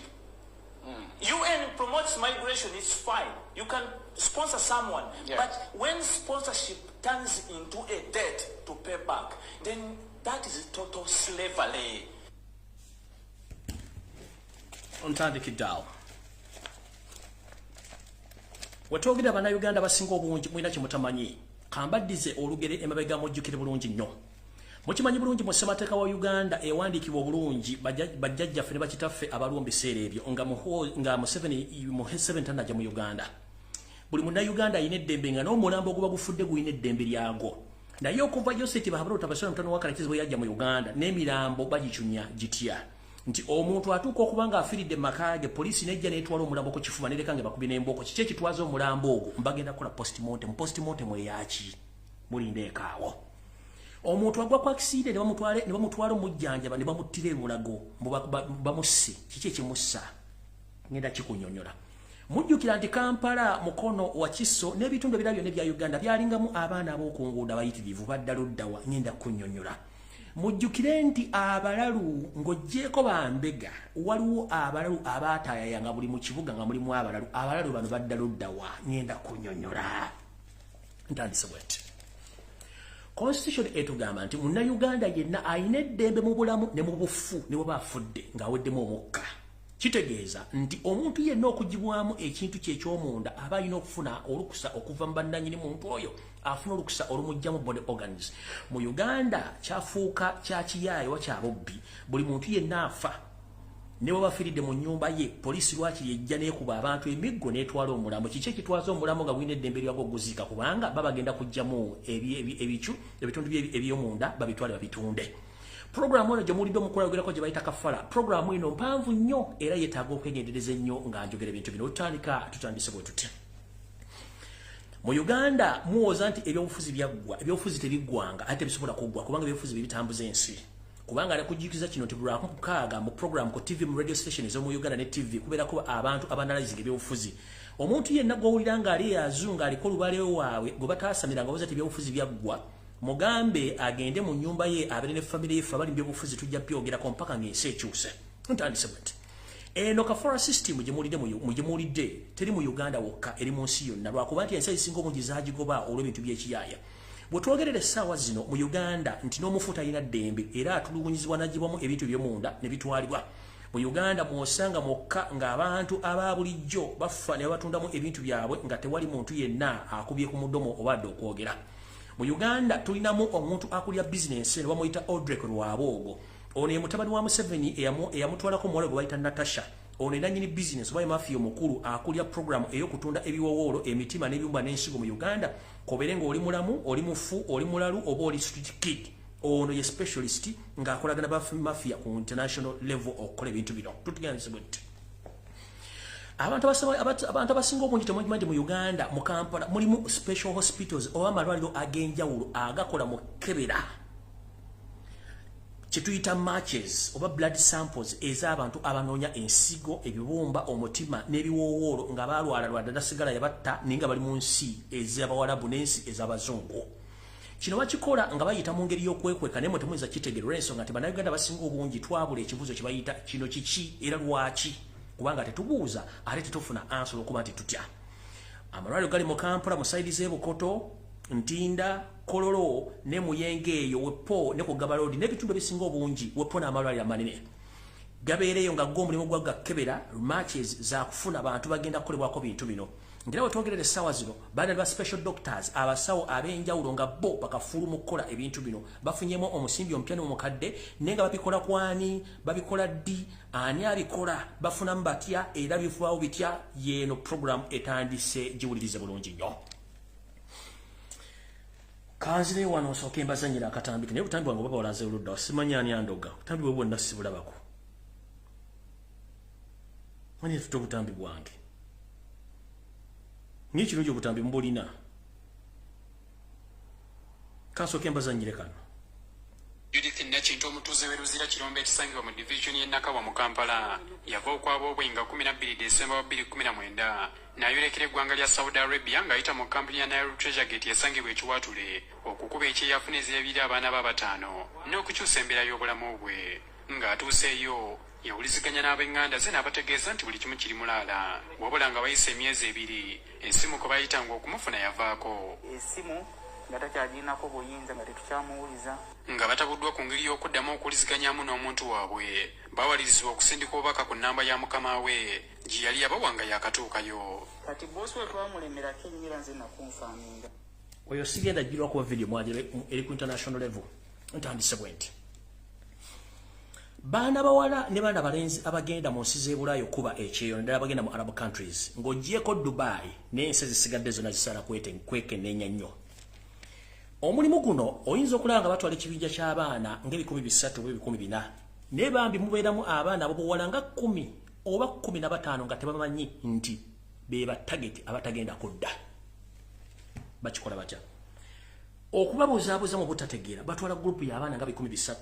UN promotes migration, it's fine. You can sponsor someone. Yeah. But when sponsorship turns into a debt to pay back, then that is total slavery. Ontandikiddawo. Wetwogerera bannayuganda basinga obungi mulina kye mutamanyi. Kambaddize olugere emabega mujjukire bulungi nnyo. Mukimanyi bulungi mu ssemateeka wa Uganda ewandiikibwa obulungi bajjajjaffe ne bakitaffe abalwa mu biseera ebyo nga Museveni tannajja mu Uganda. Buli munnayuganda alina eddembe nga n'omulambo oguba gufudde gulina eddembe lyagwo. Naye okuva Joseph Bahabulo Tabasira mutano wa Karakizi bwe yajja mu Uganda n'emirambo bagicunya gitya. Nti omuntu atuuka okuba nga afiiridde mu maka ge, poliisi nejja n'etwala omulambo ku kifuba nereka nga bakubye n'embooko. Kiki ekitwaza omulambo ogwo? Mbagenda kukola postmortem. Postmortem eyaki? Mulindeeko awo. Omuntu agwa ku accident ne bamutwala omujjanjaba ne bamuttira ebulago bamusse. Kiki ekimussa? Ngenda kikunnyonnyola. Mujjukira nti Kampala, Mukono, Wakiso n'ebitundu ebirala byonna ebya Uganda byalingamu abaana ab'okunguudo abayitirivu baddala oddawa. Ngenda kunnyonnyola. Mujjukire nti abalalu ng'oggyeko bambega waliwo abalalu abaataayaya nga buli mu kibuga nga mulimu abalalu. Abalalu bano baddala oddawa. Ngenda kunnyonnyola. Ntandise bw'eti. Constitution etugamba nti munnayuganda yenna ayina eddembe mu bulamu ne mu bufu ne bw'aba afudde ng'aweddemu omukka. Kitegeeza nti omuntu yenna okugibwamu ekintu kye eky'omunda aba alina okufuna olukusa okuva mu bannannyini muntu oyo afuna olukusa olumuggyamu body organs. Mu Uganda kyafuuka kya kiyaayo wa kya bubbi. Buli muntu yenna afa ne bwe bafiiridde mu nnyumba ye, poliisi lwakiri ejja n'ekuba abantu emiggo n'etwala omulambo. Kiki ekitwaza omulambo nga gulina eddembe lyagwo oguziika? Kubanga baba bagenda kuggyamu ebitundu eby'omunda babitwale babitunde. Programu eno gye muwulidde omukulayogerako gye bayita kafala. Programu eno mpanvu nnyo era yeetaaga okwegendereza ennyo nga njogera ebintu bino. Tutandise bwe tuti. Mu Uganda muwoza nti ebyobufuzi byaggwa. Ebyobufuzi tebiggwanga ate bisobola kuggwa kubanga ebyobufuzi bitambuza ensi. Kubanga alikujikiza kino tibulwako kukaaga mu program ku TV mu radio station ez'omu Uganda ne TV kubeerako abantu abanalizing ebyobufuzi. Omuntu yenna gw'owulira ng'ali yazunga aliko olubale waabwe gwe bataasamira nga boza tebyobufuzi byaggwa, mugambe agende mu nnyumba ye abeere ne famire ye, abali mu byobufuzi tujja byogerako mpaka ng'ensi ekyuse. Ntandise bw'eti. Eno kafara system gye muwulidde teri mu Uganda wokka, eri mu nsi yonna lwakuba nti ensi ezisinga obungi zaagigoba olw'ebintu by'ekiyaaya. Bwe twogerera essaawa zino mu Uganda nti n'omufu talina ddembe era atulugunyizibwa n'agibwamu ebintu eby'omunda ne bitwalibwa. Mu Uganda mw'osanga mwokka ng'abantu aba bulijjo bafa ne batundamu ebintu byabwe nga tewali muntu yenna akubye ku mudomo obadde okwogera. Mu Uganda tulinamu omuntu akulya bizinensi ne bamuyita Odrek Lwaboogo. Ono ye mutabani wa Museveni eyamutwalako muwala gwe bayita Natasha. Ono era nnyini bizinensi oba mafiya omukulu akulya programu ey'okutunda ebiwowoolo, emitima n'ebyumba n'ensigo mu Uganda. Kobeere ng'oli mulamu, oli mufu, oli mulalu oba oli street kid. Ono ye specialist ng'akolagana mafiya ku international level okukola ebintu bino. Tutuganise bwetti. Abantu abasinga obungi temumanyi mu Uganda mu Kampala mulimu special hospitals oba amalwaliro ag'enjawulo agakola mu Kebera. Kituyita matches oba blood samples ez'abantu abanoonya ensigo, ebibumba, omutima n'ebiwoowoolo nga balwala lwadda sigala yabatta ninga bali mu nsi ez'Abawarabu n'ensi ez'Abazungu. kino bakikola nga bayita mu ngeri y'okwekweka naye mutemuyinza kitegeerera ensonga nti bannayuganda basinga obungi twabula ekibuuzo kye bayita kino kiki era lwaki kubanga tetubuuza ate tetufuna answer okuba nti tutya. Amalwaliro gali mu Kampala mu sayidi z'Ebukoto, Ntinda, Kololo ne Muyenge eyo Wepo ne ku Gabalodi n'ebitundu ebisinga obungi Wepo n'amalwaliro amanene gabeereyo nga gw'omulimu gwa gakebera matches za kufuna abantu bagenda kukolebwako bintu bino. Ngera Wetwogerera essaawa zino baana ba special doctors abasawo ab'enjawulo nga bo bakafulu mu kukola ebintu bino bafunyemu omusimbi omupya n'omukadde naye nga babikola kwani babikola ddi ani abikola bafunamu batya era bivaawo bitya yeeno program etandise giwulirize bulungi nnyo. Kanzire wano osooke mbazanyira akatambi naye obutambi bwange baba olaze oludda simanyi ani andoga obutambi bwe bwonna sibulabako mani tuto obutambi bwange ni kirungi obutambi mbulina kasooke mbazanyire kano. Judith Nakintu omutuuze w'Eruzira Kirombe ekisangibwa mu division y'e NAKACWA mu Kampala yava okwaba obwenga 12 Desemba 2019 n'ayolekera eggwanga lya Saudi Arabia ng'ayita mu kampuni ya Nile Treasure Gate esangibwa ekiwatule okukuba ekyeyafuna ezirabira abaana b'abataano n'okukyusa embeera y'obulamu bwe ng'atuuseeyo yawuliziganya n'ab'enganda ze n'abategeeza nti buli kimu kiri mulaala wabula nga bayise emyezi 2 ensimu kwe bayitanga okumufuna yavaako esimu nga takyagirinako buyinza nga tetukyamuwuliza nga batabuddwa ku ngeri y'okuddamu okuliziganyamu n'omuntu waabwe bawalirizibwa okusindika obubaka ku nnamba ya mukama we gye yali yabawanga yakatuukayo kati boosi we twamulemerako ennyo nze nakunfaaminga oyo sigenda jjirwa kuba video mwagire eri ku international level ntandise bwenti baana bawala ne baana balenzi abagenda mu nsi z'ebulaaya okuba ekyeyo naddala abagenda mu Arab countries ng'ogyeko Dubai n'ensi ezisigadde zonna zisala kwekenneenya nnyo. Omulimu guno oyinza okulaba nga batwala ekibinja ky'abaana nga300 oba 400 naye bambi mubeeramu abaana abobuwala nga 10 oba 15 nga tebamanyi nti be batageti abatagenda kudda. Bakikola batya? Okubabuzaabuza mu butategeera batwala gurupu y'abaana nga 13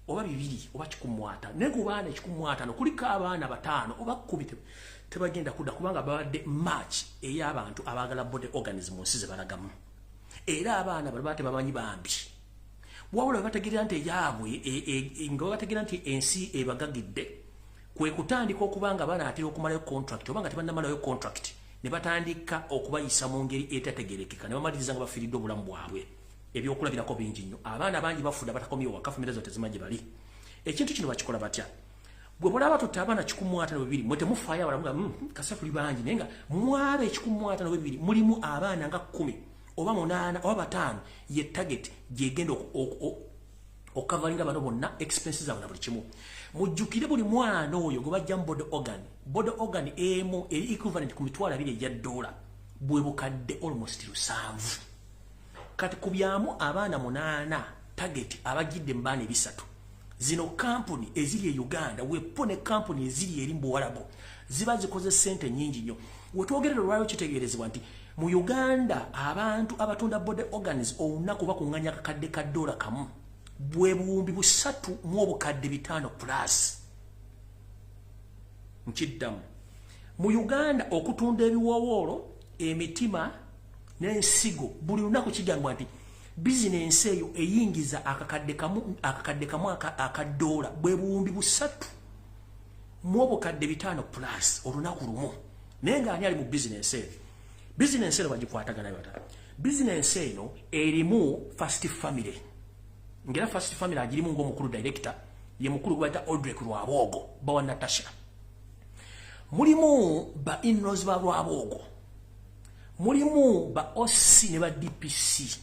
oba 2 oba 100 naye ku baana 150 kuliko abaana 5 oba 10 tebagenda kudda kubanga babadde match ey'abantu abaagala body organism mu nsi ze balagamu. Era abaana bali batebamanyi bambi wabula bategeera nti eyaabwe nga bategeera nti ensi ebagagidde kwe kutandika okubanga abaana atera okumalayo contract oba nga tebannamalayo contract ne batandika okubayisa mu ngeri etategerekeka ne bamaliriza nga bafiiridde obulamu bwabwe ebyokulabirako bingi nnyo. Abaana bangi bafudde batakomyewo waka famire zo tezimanyi bali. Ekintu kino bakikola batya? Bwe mulaba tutte abaana 152 mwe temufaayo abalamu nga kasa tuli bangi naye nga mwabe 152 mulimu abaana nga 10 oba 8 oba 5 ye target gyegenda okavalinga bano bonna expenses zabo na buli kimu. Mujjukire buli mwana oyo gwe bajja mu body organ emu eri equivalent ku mitwalo 2 ejja $, bwe bukadde almost 7. Kati kubyamu abaana 8 target abagidde mu baana 3. Zino kampuni eziri e Uganda Wepo ne kampuni eziri eri mu Buwarabu ziba zikoze sente nyingi nnyo. Wetwogerera lwayo kitegeerezebwa nti mu Uganda abantu abatunda body organs olunaku bakunganya akakadde ka $1 kamu bwe buwumbi 3 mu obukadde 5 plus. Nkiddamu mu Uganda okutunda ebiwowoolo emitima n'ensigo buli lunaku kigambwa nti bizinensi eyo eyingiza akakadde kamu $1 bwe buwumbi 3 mu obukadde 5 plus olunaku lumu. Naye nga ani ali mu bizinensi eyo? Bizinensi eno bagikwatagana bata. Bizinensi eno erimu first family. Ngera first family agirimu ng'omukulu director ye mukulu gwata Odrek Lwabogo bawa Natasha. Mulimu ba in-laws ba Lwabogo. Mulimu ba OC ne ba DPC.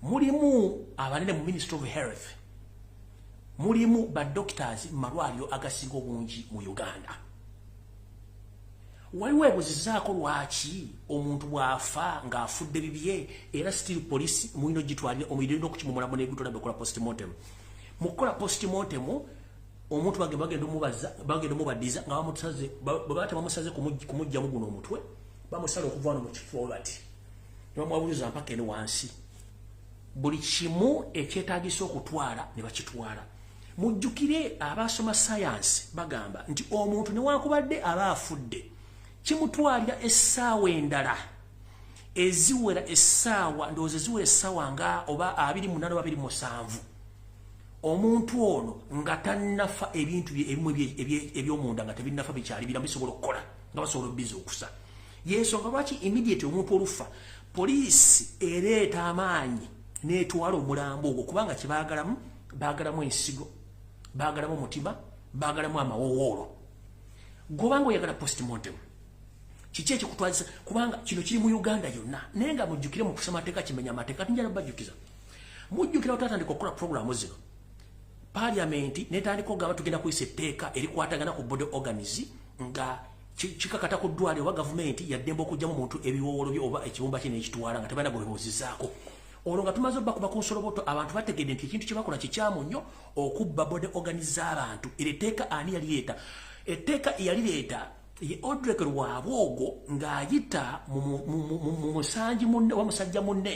Mulimu abanene mu Ministry of Health. Mulimu ba doctors malwaliro agasinga obungi mu Uganda. Waliwo ebuzizaako lwaki omuntu bw'afa ng'afudde bibye era still police mulino gitwalire omuliro n'okukimumulamu n'ebitula bekola postmortem. Mu kukola postmortem omuntu bagenda omubadiza nga bamusaze bwe bata bamusaze kumugyamu guno omutwe bamusala okuva wano mu kifo bati ne bamubuuza mpaka eno wansi. Buli kimu ekyetaagisa okutwala ne bakitwala. Mujjukire abasoma science bagamba nti omuntu newankubadde aba afudde kimutwalira essaawa endala eziwera essaawa ndowooza eziwera essaawa nga oba 28 oba 27 omuntu ono nga tannafa ebintu ebimu eby'omunda nga tebinnafa bikyali biramu bisobola okukola nga basobola obbizi okusa yensonga lwaki immediate omuntu olufa poliisi ereeta amaanyi n'etwala omulambo ogwo kubanga kyebaagalamu baagalamu ensigo baagalamu omutima baagalamu amawowoolo gobanga oyagala postmortem kiki ekikutwaliza kubanga kino kiri mu Uganda yonna naye nga mujjukire mu kusoma amateeka kimenya amateeka tinjala bajjukiza mujjukira otatandika okukola programu zino Parliament netandika okugamba tugenda kuyisa etteeka erikwatagana ku body organs nga kikakata ku ddwale wa gavumenti yaddemba okugyamu omuntu ebiwoowolo bye oba ekibumba kye n'ekitwala nga tebalina gwebibuuzizaako olwo nga tumaze obba kuba ku nsoloboto abantu bategedde nti ekintu kye bakola kikyamu nnyo okubba body organs z'abantu era etteeka ani yalireeta etteeka eyalireeta ye Odrek Lwabwogo ng'ayita mu musanji munne wa musajja munne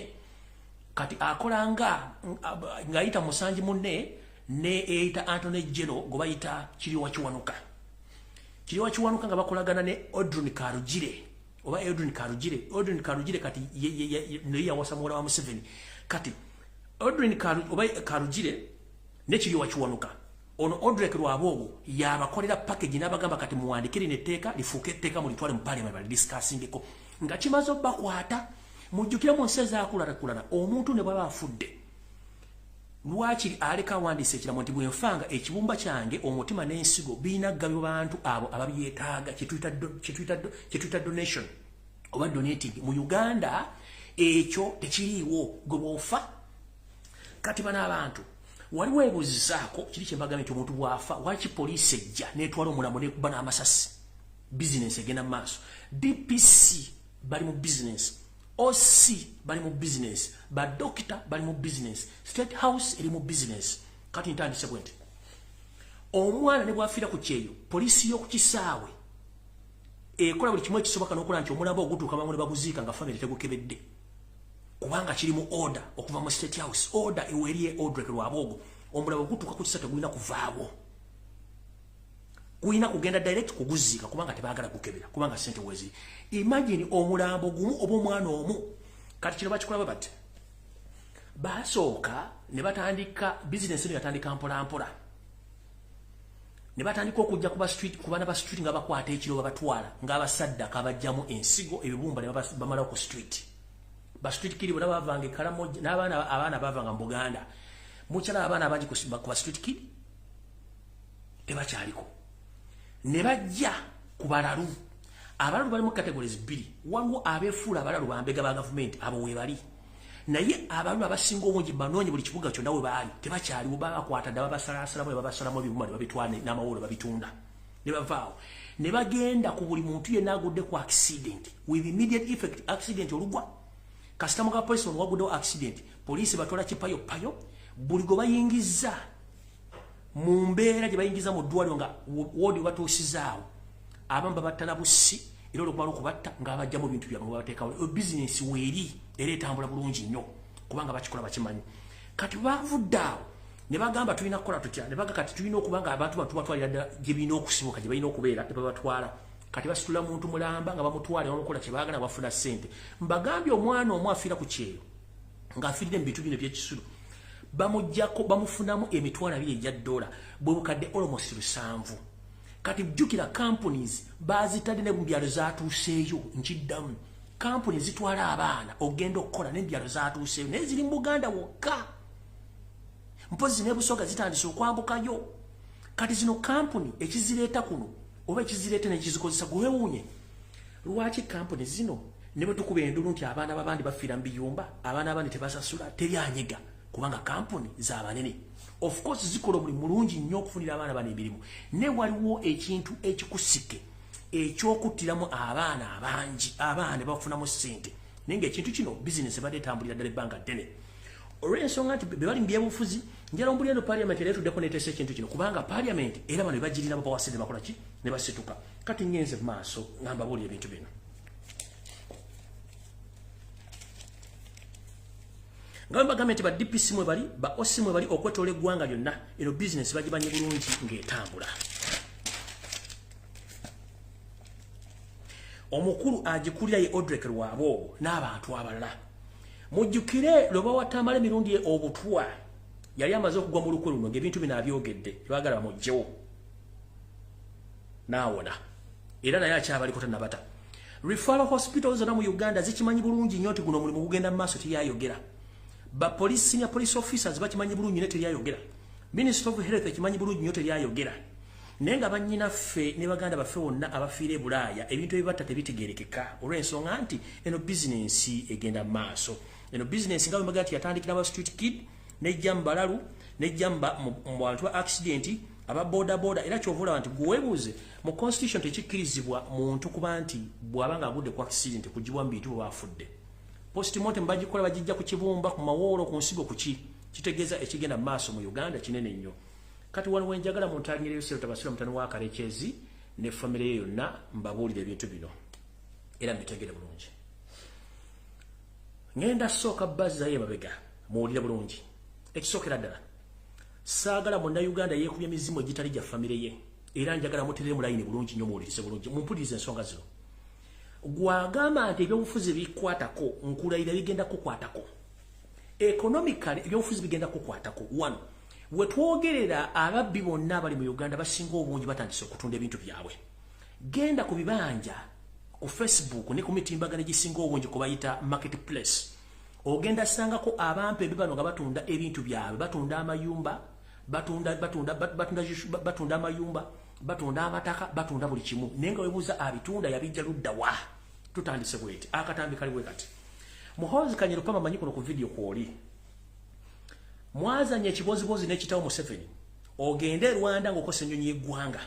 kati akola ng'ayita musanji munne ne eyita Anthony Jero gwe bayita Kiriwa Kiwanuka nga bakolagana ne Odrin Karugire oba Odrin Karugire kati ne yawasa muwala wa Museveni kati Odrin Karugire ne Kiriwa Kiwanuka ono Odrek Lwabwogo yabakolera package n'abagamba kati muwandikire netteeka lifuuke etteeka mu litwale mu Parliament bali discussingeko nga kimaze obbakwata mujjukira mu nsi ezaakulala omuntu ne bwaba afudde lwaki aleka awandiisa ekiramu nti bwenfanga ekibumba kyange omutima n'ensigo birina gabyo bantu abo ababyetaaga kyetuyita donation oba donating mu Uganda ekyo tekiriiwo gwe bwofa kati bana abantu waliwo ebuuzizaako kiri kyembagambye nti omuntu bwafa waki poliisi ejja n'etwala omulambo n'ekuba n'amasasi bizinesi egenda mu maaso DPC bali mu bizinesi OC bali mu business ba doctor bali mu business State House eri mu business kati ntandise bwente omwana ne bwafira ku kyeyo poliisi y'okukisaawe ekola buli kimwe kisoboka n'okola nti omulambo ogutuuka bamu ne baguziika nga family tegukebedde kubanga kiri mu order okuva mu State House order eweriye Odrek Lwabwogo omulambo ogutuuka ku kisa tegulina kuvaawo kuyina kugenda direct kuguziika kubanga tebaagala kukebera kubanga sente wezi imagine omulambo gumu oba omwana omu kati kino bakikola bati basooka ne batandika business eno yatandika mpola ne batandika okujja ku baana ba street nga bakwata ekiro babatwala ng'abasaddaka abajjamu ensigo ebibumba ne bamala ku street ba street kiri bona bavanga ekalamoja n'abaana bavanga mu Buganda mukyala abaana abangi ku ba street kiri tebakyaliko ne bajja ku balalu abalalu bali mu categories 2 waliwo abeefuula abalalu bambega ba gavumenti abo we bali naye abalalu abasinga obungi banoonye buli kibuga kyonna we baali tebakyaliwo babakwata dda babasalaasalamu ne babasalamu ebibuma ne babitwala n'amawolo babitunda ne bavaawo ne bagenda ku buli muntu yenna agudde ku accident with immediate effect accident olugwa kasitamu ka poliisi ono waguddewo accident poliisi batwala kipayo buli gwe bayingiza mu mbeera gye bayingiza mu ddwaliro nga wodi batuusizaawo abamu babattana bussi era olwokumala okubatta ng'abajja mu bintu byabwe babateekawo bizinesi weeri era etambula bulungi nnyo kubanga bakikola bakimanyi kati bavudde awo ne bagamba tulina kukola tutya ne baga kati tulina okuba nga abantu batubatwalira ddala gye birina okusibuka gye balina okubeera ne babatwala kati basitula muntu mulamba nga bamutwala bamukola kye baagala bafuna ssente mbagambye omwana omu afiira ku kyeyo ng'afiirire mu bintu bino eby'ekisulo bamujjako bamufunamu emitwalo 2 egya $, bwe bukadde almost 7 kati jjukira companies bazitadde ne mu byalo zaatuuseeyo nkiddamu companies zitwala abaana ogenda okukola n'ebyalo zaatuuseeyo naye ziri mu Buganda wokka mpozi ne Busoga zitandise okwambukayo kati zino company ekizireeta kuno oba ekizireeta nekizikozesa gwewuunye lwaki company zino ne bwe tukuba endulu nti abaana b'abandi bafiira mu biyumba abaana abandi tebasasula teryanyiga kubanga kampuni z'abanene of course zikola omulimu mulungi nnyo okufunira abaana bano emirimu ne waliwo ekintu ekikusike ekyokuttiramu abaana abangi abaana bafunamu ssente naye ng'ekintu kino bizinesi ebadde etambulira ddala ebbanga ddene olw'ensonga nti be bali mu byebufuzi njala ombuli eno Parliament era etuddeko neeteesa ekintu kino kubanga Parliament era bano ebagirina babawase ne bakola ki ne basituka kati ngenze mu maaso nga mbabuulira ebintu bino nga bagambye nti ba DPC mwe bali ba OC mwe bali okwetoola eggwanga lyonna eno bizinesi bagibanye bulungi ng'etambula omukulu agikulira ye Odrek Lwabo n'abantu abalala mujjukire loba watamale mirundi obutwa yali amaze okugwa mu lukwe luno ng'ebintu bino abyogedde twagala mujjewo naawona era naye akyabaliko tannabata referral hospitals zonna mu Uganda zikimanyi bulungi nnyo nti guno mulimu gugenda mu maaso teryayogera senior police officers bakimanyi bulungi ne teryayogera Minister of Health ekimanyi bulungi nnyo teryayogera naye nga bannyinaffe ne baganda baffe wonna abafiira e Bulaaya ebintu ebibatta tebitegeerekeka olw'ensonga nti eno bizinensi egenda mu maaso eno bizinensi nga bwembaga nti yatandikira aba street kid nejja mu balalu nejja mu bantu ba accident aba boda era kyovula nti gwebuuze mu constitution tekikkirizibwa muntu kuba nti bw'aba nga agudde ku accident kugibwa mu bintu bw'afudde postmortem bagikola bagijja ku kibumba ku mawoolo ku nsigo kuki kitegeeza ekigenda mu maaso mu Uganda kinene nnyo kati waliwo enjagala mu ntanyiro y'Osero Tabasira mutani wa Kalekezi ne family ye yonna mbabuulira ebintu bino era mbitegere bulungi ngenda sooka bazza ye mabega muwulire bulungi ekisookera ddala saagala Munnayuganda yeekubya emizimu egitali gya family ye era njagala muterere mu layini bulungi nnyo muwulirize bulungi mumpulirize ensonga zino gwagamba nti ebyobufuzi bikwatako nkulayira bigenda kukwatako economically ebyobufuzi bigenda kukwatako one Wetwogerela ababbi bonna abali mu Uganda basinga obungi batandise okutunda ebintu byabwe genda ku bibanja ku Facebook ne ku mitimbagano gisinga obungi ku bayita marketplace ogenda sangako abampe bibano nga batunda ebintu byabwe batunda amayumba batunda amayumba batunda amataka batunda buli kimu naye nga webuuza abitunda yabijja ludda wa tutandise bweti akatambi kali bwe kati Muhoozi Kanyero pama manyi kuno ku video kwoli mwazanya ekibozibozi n'ekitawo Museveni ogende Rwanda ng'okosa ennyonyi y'eggwanga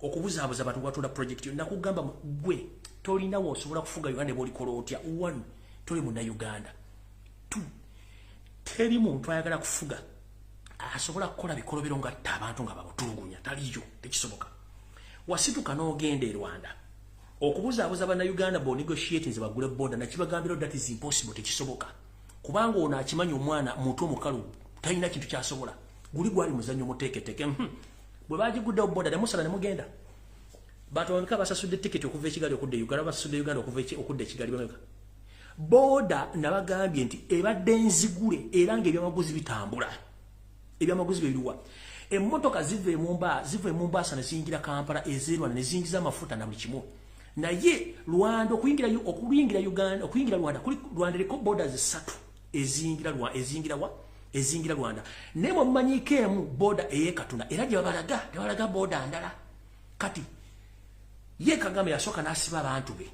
okubuzaabuza abantu batunda project yo nakugamba gwe tolinawo osobola kufuga Uganda bw'olikola otya one toli Munnayuganda two teri muntu ayagala kufuga asobola kukola bikolobero ngatta abantu nga babutulugunya taliyo tekisoboka wasituka n'ogenda e Rwanda okubuzaabuza Bannayuganda bo negotiate nze bagule boda nakibagambira that is impossible tekisoboka kubanga ono akimanyi omwana muntu omukalu talina kintu kyasobola guli gwali muzannyo muteeketeke bwe bagigudde boda nemusala ne mugenda bantu bameka basasudde tiketi okuva ekigali okudde Uganda basasudde Uganda okudde ekigali bameka boda nabagambye nti ebadde nzigule era ng'ebyamaguzi bitambula ebyamaguzi biriwa emmotoka ziva e Mombasa ne ziyingira Kampala ezerwana ne ziyingiza amafuta na buli kimu naye Rwanda okuyingira Uganda okuyingira Rwanda kuli Rwanda liko borders 3 ezingira Rwanda nemo mmanyikeemu boda eyekatuna era gye babalaga boda ndala kati ye Kagame yasooka n'asiba abantu be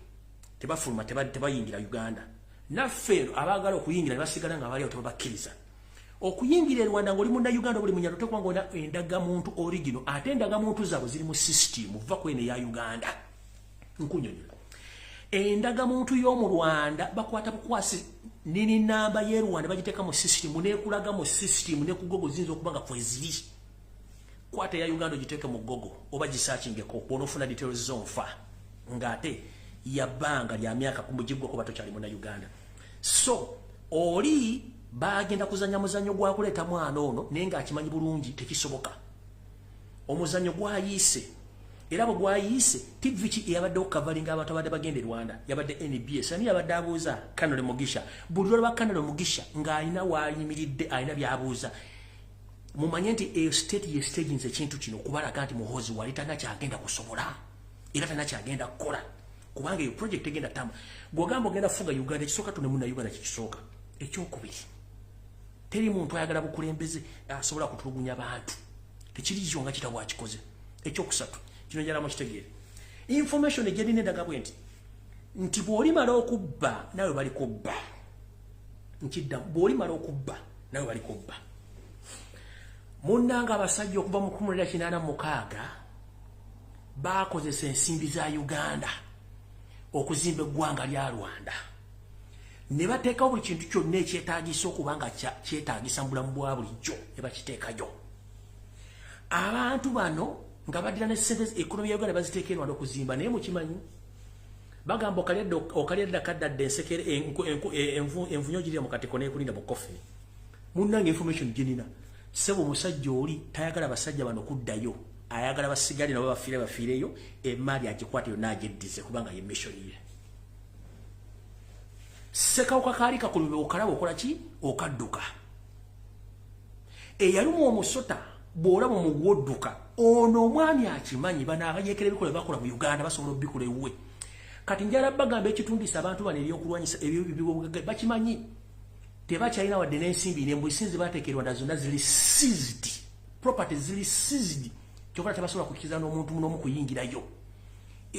tebafuluma tebayingira Uganda naffe abaagala okuyingira ne basigala nga bali tebabakkiriza okuyingira Rwanda ng'oli Munnayuganda buli munyalo tekwangona endagamuntu original ate endagamuntu zaabwe ziri mu system va kwene ya Uganda nkunyonyola endagamuntu y'omu Rwanda bakwata bukwasi nini namba ye Rwanda bagiteeka mu system neekulaga mu system ne ku Google zinza okuba nga kweziri kwata ya Uganda ogiteeke mu Google oba gisearchingeko bw'onoofuna details zonfa ng'ate yabbanga lya myaka kumugigwa kuba tokyali Munnayuganda so oli bagenda kuzanya muzanyo gwa kuleeta mwana ono naye ng'akimanyi bulungi tekisoboka omuzanyo gwayise era bwe gwayise TV ki eyabadde okukavalinga abantu abadde bagenda e Rwanda yabadde NBS ani yabadde abuuza Kanole Mugisha buli lwa Kanole Mugisha ng'alina waayimiridde alina by'abuuza mumanye nti state ye staging ekintu kino okubalaga nti Muhoozi wali talina kyagenda kusobola era talina kyagenda kukola kubanga eyo project egenda tama gw'ogamba ogenda fuga Uganda ekisooka tune Munnayuganda kikisooka ekyokubiri teri muntu ayagala bukulembeze asobola kutulugunya bantu tekiriyo nga kitabo akikoze ekyokusatu kino njala mukitegeere information ejjalina endaga bwe nti bw'olimala okubba nawe bali kubba nkidda bw'olimala okubba nawe bali kubba munnanga abasajja okuva mu 1986 baakozesa ensimbi za Uganda okuzimba eggwanga lya Rwanda ne bateekawo buli kintu kyonna ekyetaagisa okuba nga kyetaagisa mu bulamu bwa bulijjo ne bakiteekayo abantu bano nga badira ne ssente ekonomi ya Uganda baziteeka e Rwanda okuzimba naye mukimanyi bagamba okalyadda kaddadde ensekere envunyo girira mu katiko neekulinda mu kofini munnanga information gyenina sebo musajja oli tayagala basajja bano kuddayo ayagala basigale nabo bafiireyo emaali agikwata yonna ageddize kubanga ye mission ye Sekawuka kaali kakulumbe okalaba okola ki okadduka eyalumu omusota bw'olaba omugwodduka ono omwami akimanyi bano abayeekera ebikola bakola mu Uganda basobola obikola ewuwe kati njala bagamba ekitundisa abantu bano ebyokulwanyisa ebyo bakimanyi tebakyalina wadde n'ensimbi n'embuisinzi bateekerwa na zonna ziri seized property ziri seized kyokala tebasobola kukkiriza n'omuntu n'omu kuyingirayo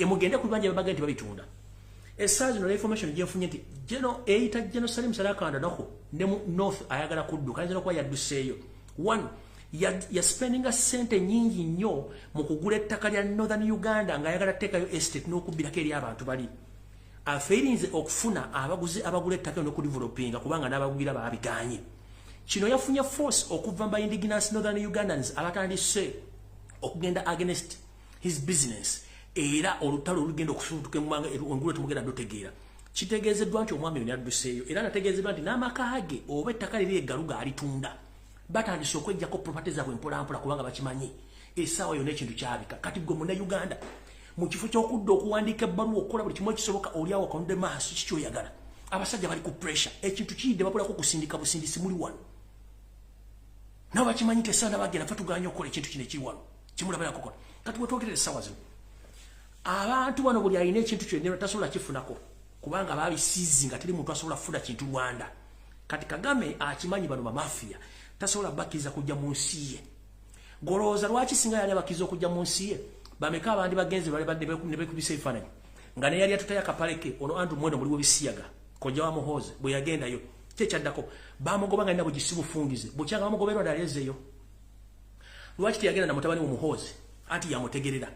mugende ku bibanja babaga nti babitunda essaawa zino information gyenfunye nti eyita Jerusalem Sarakanda noko ne mu North ayagala kudduka ayinza okuba yadduseeyo one yaspendinga sente nyingi nnyo mu kugula ettaka lya Northern Uganda ng'ayagala teekayo estate n'okubbirako eri abantu bali afeirinze okufuna abaguzi abagula ettaka n'okudevelopinga kubanga n'abagugira baabiganye kino yafunye force okuva mu indigenous Northern Ugandans abatandise okugenda against his business era olutalo olugenda okusuutuka emmanga engulu tumugenda dotegeera kitegeezeddwa nti omwami ono yadduseeyo era nategeezeddwa nti n'amakaage oba ettaka liri eggaluga alitunda batandise okwejjako property zaabwe mpolampola kubanga bakimanyi essaawa yonna ekintu kyabika kati gwe munnauganda mu kifo ky'okudda okuwandiika ebbaluwa okukola buli kimu ekisoboka oliawo okanudde maaso kikyoyagala abasajja bali ku pressure ekintu kiyidde bakolako kusindika busindisi muli wano nabo bakimanyi nti essaawa nabagenda fe tuganye okukola ekintu kino ekiri wano kimulabalako kola kati wetwogerera essaawa zino abantu bano buli alina ekintu kyonna tasobola kifunako kubanga babisiizi nga teri muntu asobola kufuna kintu Rwanda kati Kagame akimanyi bano bamafiya tasobola bakkiriza kujja mu nsi ye golowooza lwaki singa yali abakkiriza okujja mu nsi ye bameka abandi bagenzi ne bekubisa ebifaananyi nga ne yali atutayo akapaleke ono Andrew Mwendo muliwo bisiyaga kojja wa Muhoozi bwe yagendayo kyekyaddako bamugoba nga nina bugisi bufungize bukyanga bamugoberwa daleezeeyo lwaki teyagenda na mutabani wo Muhoozi anti yamutegerera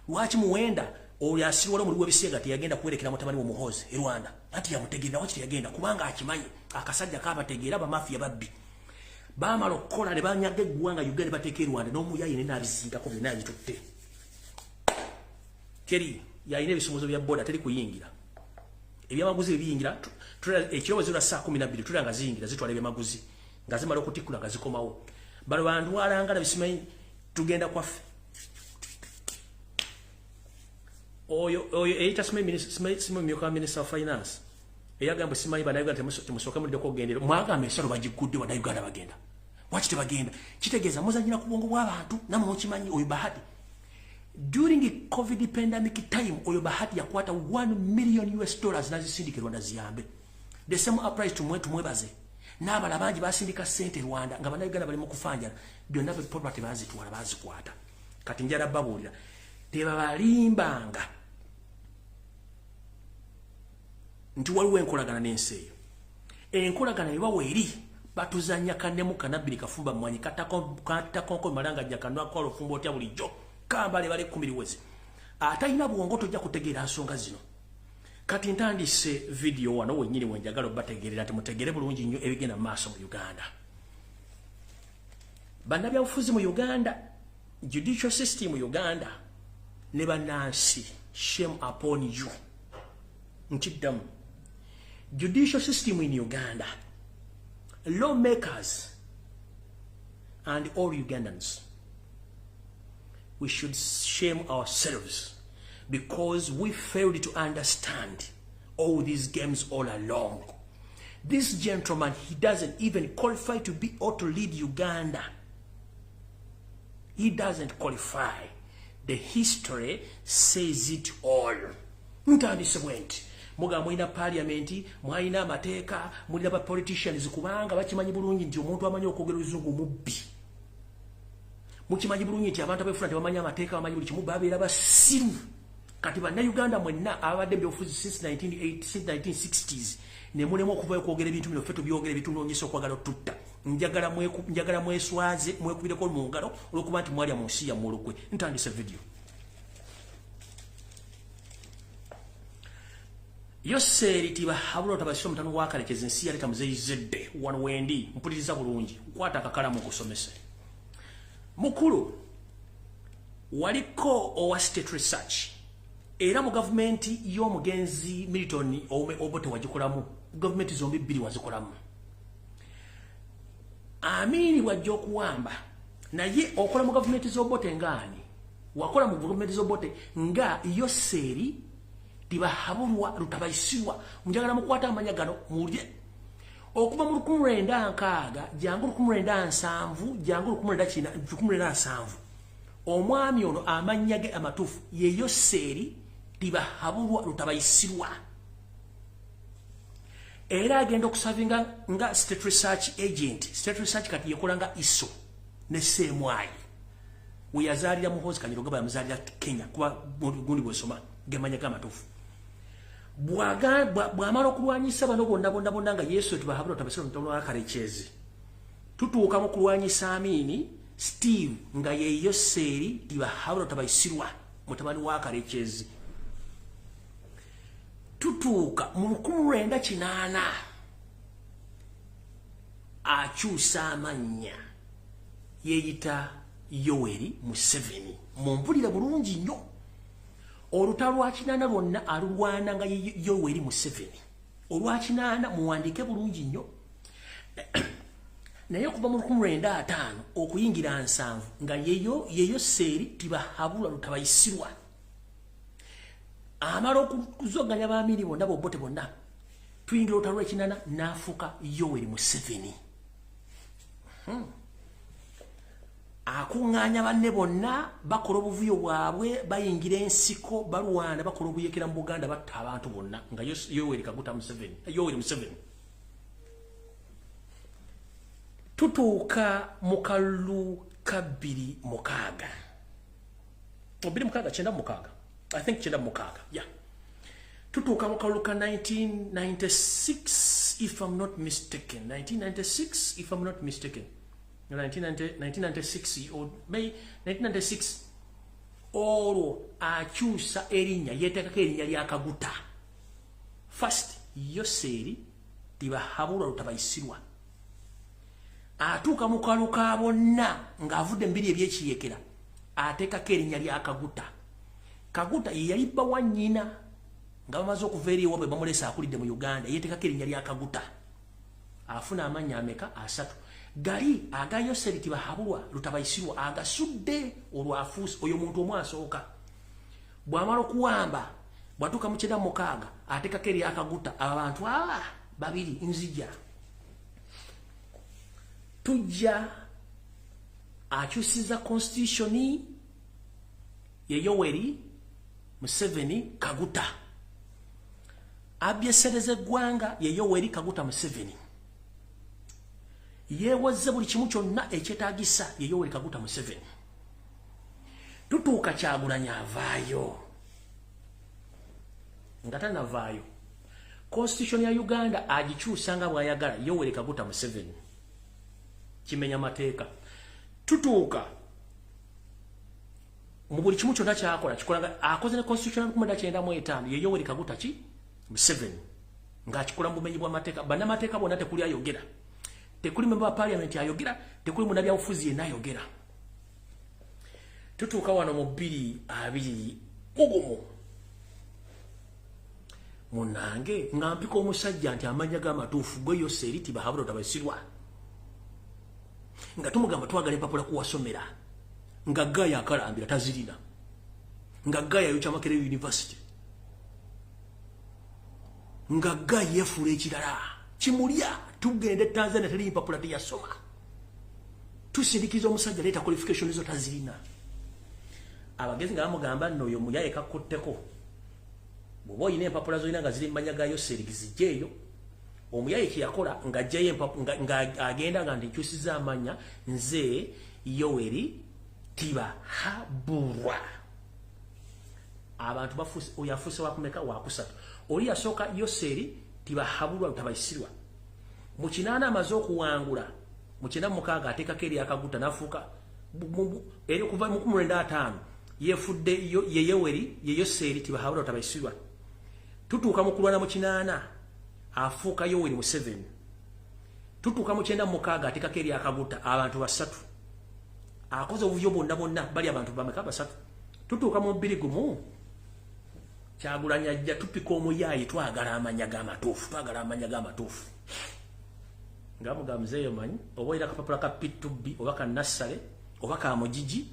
lwaki Muwenda oyo asirwala muliwo bisiyaga teyagenda kuwerekera mutabani wo Muhoozi e Rwanda anti yamutegerera lwaki teyagenda kubanga akimanyi akasajja kabategeera bamafiya babbi bamala okukola ne banyaga eggwanga Uganda bateeka e Rwanda n'omuyayi nenabizingako byonna yabitutte keri yalina ebisumuzo bya boda teri kuyingira ebyamaguzi ebiyingira ekirowoozo lwa saa 12 tulira nga ziyingira zitwala ebyamaguzi nga zimala okutikkula nga zikomawo balo bantu walangala bisimanyi tugenda kwaffe oyo eyita simanyi myuka minister of finance eyagamba simanyi bannayuganda temusooke mulidde okwogendera mwagamba ensalo bagigudde bannayuganda bagenda waki tebagenda kitegeeza muzanyira ku bwongo bw'abantu namwe mukimanyi oyo bahati during COVID pandemic time oyo bahati yakwata $1 million nazisindika Rwanda ziyambe the same applies to tumwebaze n'abala bangi basindika sente Rwanda nga bannayuganda bali mu kufanjala byonna property bazitwala bazikwata kati njala babuulira tebabalimbanga nti waliwo enkolagana n'ensi eyo enkolagana ebaweeri batuzanya kannemu kanabiri kafumba mwanyi katakonko malanga jakanwa kwa lufumbo otya bulijjo kambale bale 10 wezi atalina bwongo tojja kutegeera nsonga zino kati ntandise video wano wennyini wenjagala bategeerera ati mutegere bulungi nnyo ebigenda maaso mu Uganda bannabyabufuzi mu Uganda judicial system mu Uganda ne bannansi shame upon you nkiddamu judicial system in Uganda lawmakers and all Ugandans we should shame ourselves because we failed to understand all these games all along. This gentleman, he doesn't even qualify to be or to lead Uganda. He doesn't qualify. The history says it all. Ntandise bwenti muga mwina parliament mwina amateeka mwina ba politicians kubanga bakimanyi bulungi nti omuntu amanyi okwogera oluzungu mubbi mukimanyi bulungi nti abantu abefuna tebamanyi amateeka bamanyi buli kimu babeera basiru kati bannayuganda mwenna abadde byofuzi since 1960s ne mulemu okuvayo kwogera ebintu bino ffe tubyogera ebitunoonyesa okwagala otutta njagala mweswaze mwekubireko mu ngalo olwokuba nti mwalya mu nsi yammwe olukwe ntandise video Yoseri tiba habula tabasho mutano wakalekeza ensi yali tamuzeyizedde wano wendi mpuliriza bulungi kwata akakalamu kusomese mukulu waliko owa state research era mu government y'omugenzi Milton Obote wagikolamu government zombi bbiri wazikolamu amini wajja okuwamba naye okola mu government z'Obote ngani wakola mu government z'Obote nga Yoseri tibahabulwa lutabayisirwa njagala mukwata amanya gano mulye okuva mu 1906 jangu 1907 jangu 1907 omwami ono amanya ge amatufu yeyo seri tibahabulwa lutabayisirwa era agenda okusavinga nga state research agent state research kati yekolanga iso ne semwai weyazalira muhozi kanyiroga bayamuzalira Kenya kuba gundi bwesoma gemanya ga amatufu bwamala okulwanyisa bano bonna nga Yesu tibahabulwa lutabayisirwa mtono akarekezi tutuuka mu kulwanyisa Amini Steve nga yeyo seri tibahabulwa lutabayisirwa mutabani wa akarekezi tutuuka mu 1908 akyusa amanya yeyita Yoweri Museveni mumpulira bulungi nnyo olutalo lwa kinana lwonna alulwana nga Yoweri Museveni olwa kinana muwandike bulungi nnyo naye kuva mu 1905 okuyingira 7 nga yeyo seri tibahabulwa lutabayisirwa amala okuzoganya bamiri bonna bobote bonna tuyingira olutalo lw'ekinana n'afuuka Yoweri Museveni akuŋŋaanya banne bonna bakola obuvuyo bwabwe bayingira ensiko balwana bakola obuyekera mu Buganda batta abantu bonna nga Yoweri Museveni tutuuka mu kalulu ka 26 I think chenda mukaga yeah tutuuka mu kalulu ka 1996 if I'm not mistaken 1996 or May 1996 olwo akyusa erinnya yeteekako erinnya lya Kaguta first Yoseri tibahabulwa lutabayisirwa atuuka mu kalulu ka bonna ng'avudde mbiri ebyekiyekera ateekako erinnya lya Kaguta ye yali bba wa nnyina nga bamaze okuva eri ewabwe bamulesa akulidde mu Uganda yeteekako erinnya lya Kaguta afuna amannya ameka 3 gali aga Yoseri tibahabulwa lutabayisirwa agasudde olwafuusi oyo muntu omu asooka bw'amala okuwamba bwatuuka mu 1906 ateekako erya Kaguta abantu babiri nzija tujja akyusiza constitution ye Yoweri Museveni Kaguta abyesereze eggwanga ye Yoweri Kaguta Museveni yeewazze buli kimu kyonna ekyetaagisa ye Yoweri Kaguta Museveni tutuuka Kyagulanyi avaayo nga tanavaayo constitution ya Uganda agikyusa nga bw'ayagala Yoweri Kaguta Museveni kimenya mateeka tutuuka mu buli kimu kyonna kyakola kikolanga akoze ne constitution 1995 ye Yoweri Kaguta Museveni ng'akikola mu bumenyi bw'amateeka bannamateeka bonna tekuli ayogera tekuli member wa parliament ayogera tekuli munnabyabufuzi yenna ayogera tutuuka wano mu 2020 munange ng'ampika omusajja nti amanya g'amatuufu gwe Yoseri tibahabulwa lutabayisirwa nga tumugamba twagala empapula kuwasomera nga gaya akalambira tazirina nga gaya yocha Makerere University nga gaya yefuula ekirala kimulya tugende Tanzania teri empapula teyasoma tusindikiza omusajja leeta qualification ezo tazirina abagezi nga bamugamba nno oyo muyaye kakutteko bw'oba oyina empapula zolina nga ziri mmanya ga Yoseri gizijjeeyo omuyaye kiyakola nga ajjayo nga agenda nga nti nkyusiza amanya nze Yoweri tibahabulwa abantu bafuuse oyo afuuse wakumeka wakusatu oli yasooka Yoseri tibahabulwa lutabayisirwa mu 8 amaze okuwangula mu 9 ateekako erya Kaguta n'afuuka eri okuva mu 1905 yefudde ye Yoweri ye Yoseri tibahabulwa lutabayisirwa tutuuka mu kulwana mu 8 afuuka Yoweri Museveni tutuuka mu 9 ateekako erya Kaguta abantu 3 akoze obuvyo bonna bali abantu bameka 3 tutuuka mu 20 Kyagulanyi ajja tupika omuyayi twagala amanya g'amatuufu ngamuga muzeeyo manyi oba era kapapula ka P2B oba ka Nassale oba ka Mujiji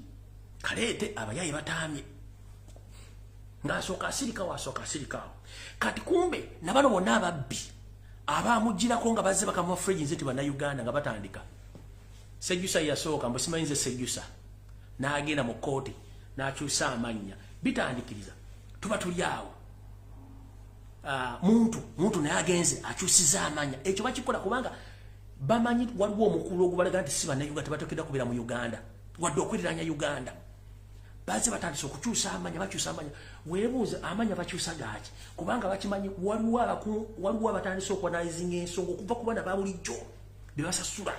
kaleete abayayi bataamye ng'asooka asirikawo kati kumbe nabano bonna ababbi abaamugirako nga bazze bakamuwa fridge nze Bannayuganda nga batandika Sejjusa yasooka mbu simanyize Sejjusa n'agenda mu kooti n'akyusa amannya bitandikiriza tuba tuli awo muntu naye agenze akyusiza amanya ekyo bakikola kubanga bamanyi waliwo omukulu ogubalaga nti si Bannayuganda tebateekedwa kubeera mu Uganda wadde okweriranya Uganda baze batandise okukyusa amanya weebuuze amanya bakyusa gaaki kubanga bakimanyi waliwo abatandise okwanalizinga ensonga okuva ku baana babulijjo be basasula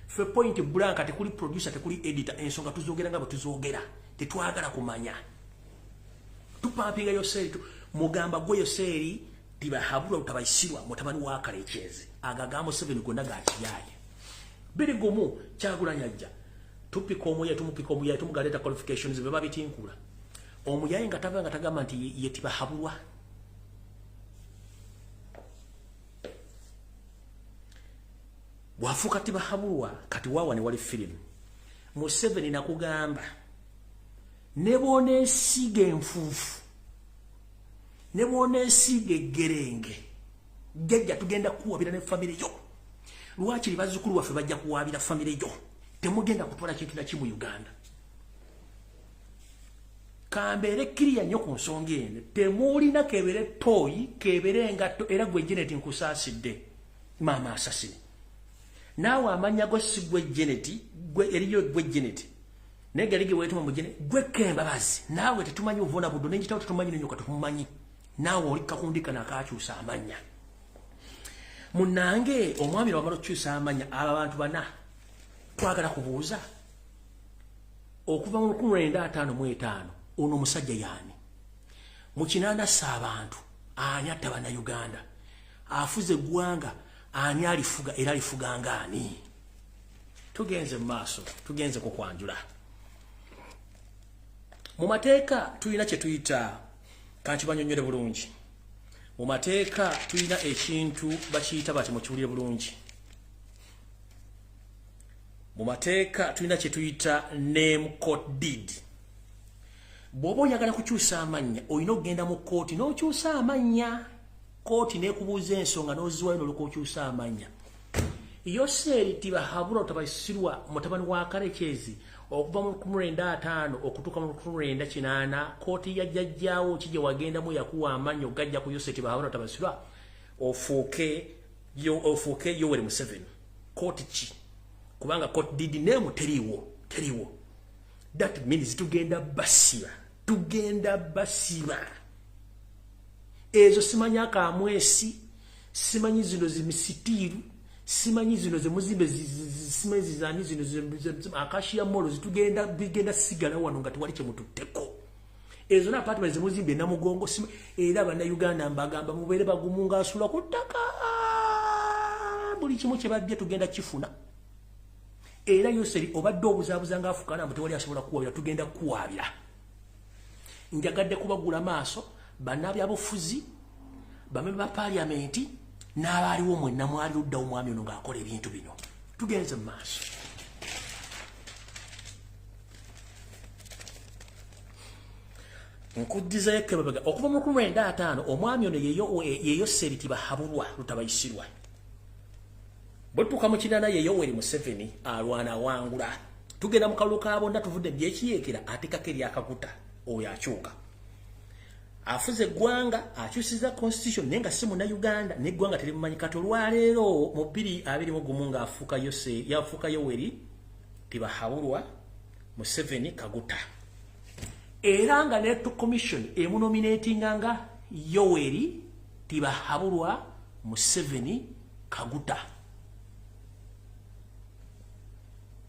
fe point blank tekuli producer tekuli editor ensonga tuzoogera nga bwe tuzoogera tetwagala kumanya tupampinga Yoseri mugamba gwe Yoseri tibahabulwa utabayisirwa mutabani wa Kalecheze agagamo 7 gonna gakiyaye biri gomu Kyagulanyi ajja tupika omuyaye tumugaleta qualifications be babitinkula omuyaye nga tava nga tagamba nti ye tibahabulwa wafuka tibahabulwa kati wawa ne wali film mu 7 nakugamba nebone sige enfufu nebone sige gerenge jajja tugenda kuwabira ne family yo lwaki bazukulu waffe bajja kuwabira family yo temugenda kutwala kintu na kimu Uganda kambere kiriya nnyo ku nsonga eno temulina kebere toyi kebere engatto era gwe Janet nkusaasidde mama asasine nawe amanya go sigwe Janet gwe eriyo gwe Janet negalige wetuma mu Janet gwe kembabazi nawe tetumanyi uvona budo nenjitawo tetumanyi nenyoka tumumanyi nawe olika kundika nakakyusa amanya munange omwami wamalo kyusa amanya abantu bana twagala kubuuza okuva mu 1955 ono musajja yani mu kinanda abantu ani atta Bannayuganda afuze gwanga ani alifuga era alifuga ngani tugenze maaso tugenze kukwanjula mu mateeka tulina kye tuyita kanti banyonyole bulungi mu mateeka tulina ekintu bakiyita bati mukiwulire bulungi mu mateeka tulina kye tuyita name court deed bw'oba oyagala kukyusa amanya olina okugenda mu kooti n'okyusa amanya kooti n'ekubuuza ensonga n'oziwayo n'olyoka okyusa amanya Yoseri tibahabulwa utabayisirwa mutabani wa Kalecheze okuva mu 1995 okutuuka mu 1998 kooti yajjajjaawo kije wagendamu yakuwa amanya ogajja ku Yoseri tibahabulwa utabayisirwa ofuuke Yoweri Museveni kooti ki kubanga court deed name teriwo that means tugenda basiba ezo simanya kamwesi simanyi zino zimisitiru simanyi zino zemuzimbe simezi zani zino akashia molo bigenda sigala wano ngati wali kyemututeko ezo na apartment zemuzimbe na mugongo era Bannayuganda mbagamba mubere bagumunga asula ku ttaka buli kimu kye babye tugenda kifuna era Yoseri obadde obuzaabuza nga afukana mbu tewali asobola kuwabira tugenda kuwabira njagadde kubagula maaso bannabyabufuzi bamemba ba parliamenti n'abaaliwo mwenna mwali ludda omwami ono ng'akola ebintu bino tugenze mu maaso nkuddiza yekkebabega okuva mu 1995 omwami ono yeyo Yoseri tibahabulwa lutabayisirwa bwetuuka mu kinana ye Yoweri Museveni alwana wangula tugenda mu kalulu ka bonna tuvudde byekiyeekera atekako eryakakuta oyo akyuka afuze eggwanga akyusiza constitution naye nga si Munnayuganda n'eggwanga terimumanyi kati olwaleero mu 2021 ng'afuuka yafuuka Yoweri tibahabulwa Museveni Kaguta era nga ne commission emunominatinga nga Yoweri tibahabulwa Museveni Kaguta